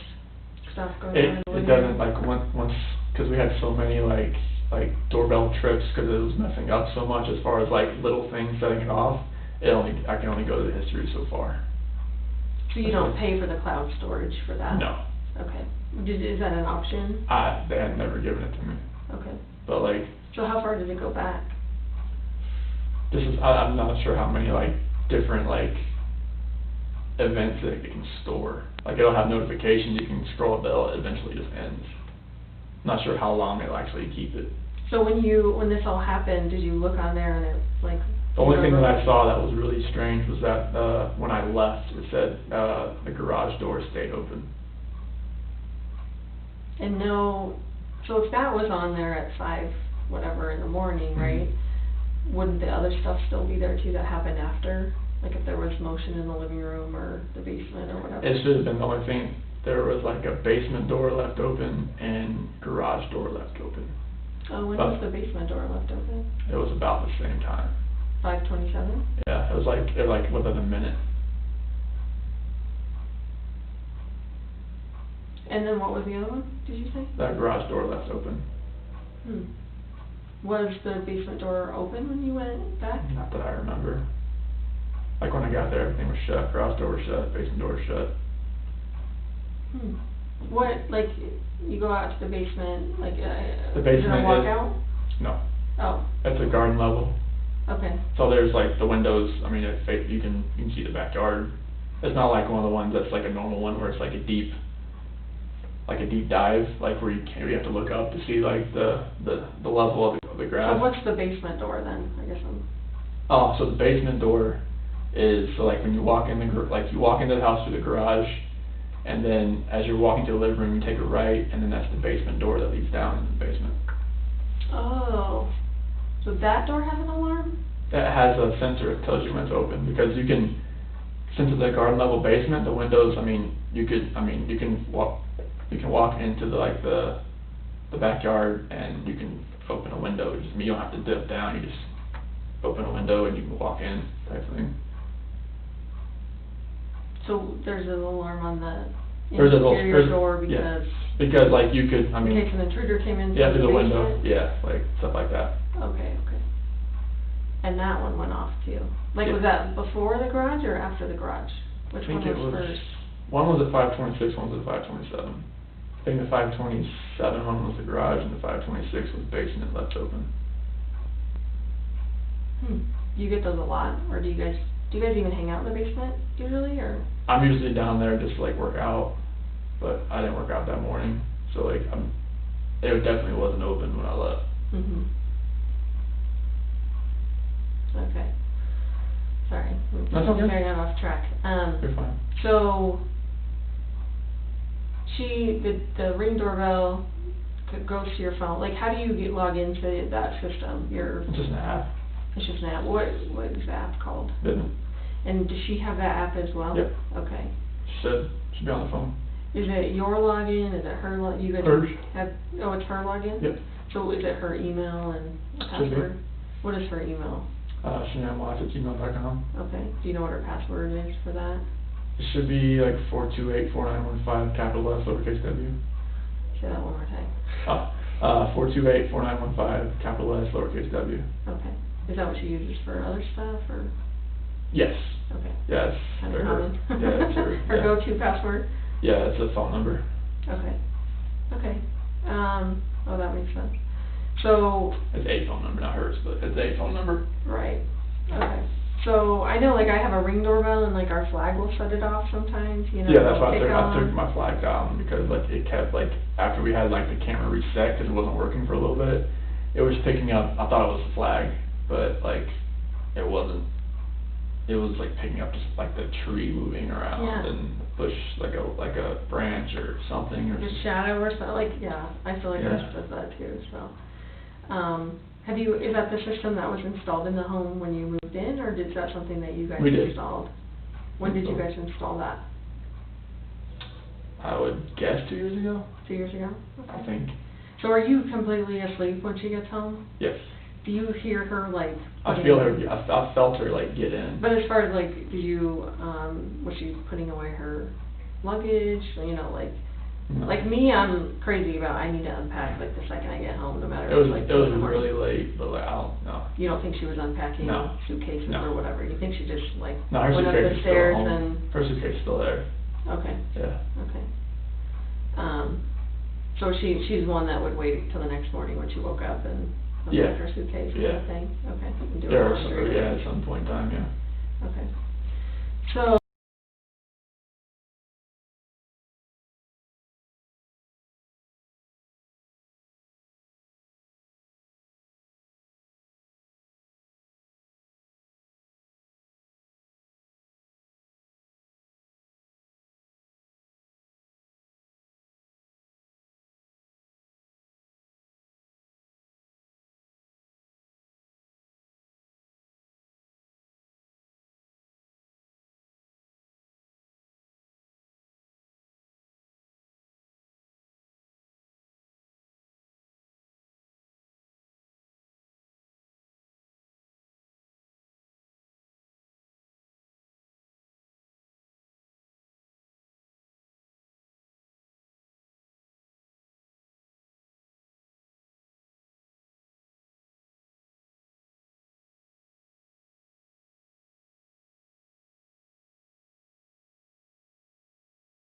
stuff going on in the living room? It doesn't, like once, because we had so many like doorbell trips, because it was messing up so much as far as like little things setting it off, I can only go to the history so far. So you don't pay for the cloud storage for that? No. Okay. Is that an option? They had never given it to me. Okay. But like, So how far did it go back? I'm not sure how many like different like events that it can store. Like it'll have notifications, you can scroll up, it eventually just ends. Not sure how long it'll actually keep it. So when this all happened, did you look on there and it like? The only thing that I saw that was really strange was that when I left, it said the garage door stayed open. And no, so if that was on there at 5, whatever in the morning, right? Wouldn't the other stuff still be there too that happened after? Like if there was motion in the living room or the basement or whatever? It should have been the only thing. There was like a basement door left open and garage door left open. Oh, when was the basement door left open? It was about the same time. 5:27? Yeah, it was like within a minute. And then what was the other one, did you say? That garage door left open. Was the basement door open when you went back? Not that I remember. Like when I got there, everything was shut. Garage door was shut, basement door was shut. What, like, you go out to the basement, like, The basement is it a walkout? No. Oh. It's a garden level. Okay. So there's like the windows, I mean, you can see the backyard. It's not like one of the ones that's like a normal one where it's like a deep dive, like where you have to look up to see like the level of the grass. So what's the basement door then, I guess? Oh, so the basement door is, so like when you walk in you walk into the house through the garage, and then as you're walking to the living room, you take a right, and then that's the basement door that leads down into the basement. Oh, so that door has an alarm? It has a sensor that tells you when it's open, because you can, since it's a garden level basement, the windows, I mean, you can walk into the backyard and you can open a window. You don't have to dip down, you just open a window and you can walk in, type thing. So there's an alarm on the interior door because... Yeah, because like you could, I mean... In case an intruder came in through the basement? window, yeah, like stuff like that. Okay. And that one went off too? Like, was that before the garage or after the garage? Which one was first? One was at 526, one was at 527. I think the 527 one was the garage and the 526 was basement left open. Do you get those a lot, or do you guys even hang out in the basement usually, or? I'm usually down there just to like work out, but I didn't work out that morning, so like it definitely wasn't open when I left. Okay. Sorry, That's okay. very off track. You're fine. So the Ring doorbell goes to your phone. Like, how do you log into that system? It's just an app. It's just an app. What is the app called? Vivint. And does she have that app as well? Yep. Okay. Should be on the phone. Is it your login? Is it her login? You guys Hers. Oh, it's her login? Yep. So is it her email and password? What is her email? ShanannWatch@gmail.com. Okay. Do you know what her password is for that? It should be like 428-4915, capital S, lowercase w. Say that one more time. 428-4915, capital S, lowercase w. Okay. Is that what she uses for other stuff, or? Yes. Okay. Yeah, it's kind of common. Yeah, it's her. Her go-to password? Yeah, it's a phone number. Okay. Oh, that makes sense. So... It's a phone number, not hers, but it's a phone number. Right. Okay. So, I know, like, I have a Ring doorbell, and, like, our flag will shut it off sometimes, you know? Yeah, that's why I took my flag down, because, like, it kept, like, after we had, like, the camera reset, because it wasn't working for a little bit, it was picking up, I thought it was a flag, but, like, it wasn't. It was, like, picking up just, like, the tree moving around, and the bush, like a branch or something. Or like a shadow or something, like, yeah, I feel like ours does that too, so. Is that the system that was installed in the home when you moved in, or is that something that you guys installed? When did you guys install that? I would guess 2 years ago. 2 years ago? Okay. I think. So are you completely asleep when she gets home? Yes. Do you hear her, like... I felt her, like, get in. But as far as, like, was she putting away her luggage, you know, like... No. Like me, I'm crazy about, I need to unpack, like, the second I get home, no matter... It was really late, but, like, I don't know. You don't think she was unpacking suitcases or whatever? You think she just, like, went up the stairs and... Her suitcase is still there. Okay. Yeah. Okay. So she's the one that would wait till the next morning when she woke up and Yeah. unpack her suitcase and Yeah. everything? Okay. And do her There, laundry. yeah, at some point in time, yeah. Okay. So,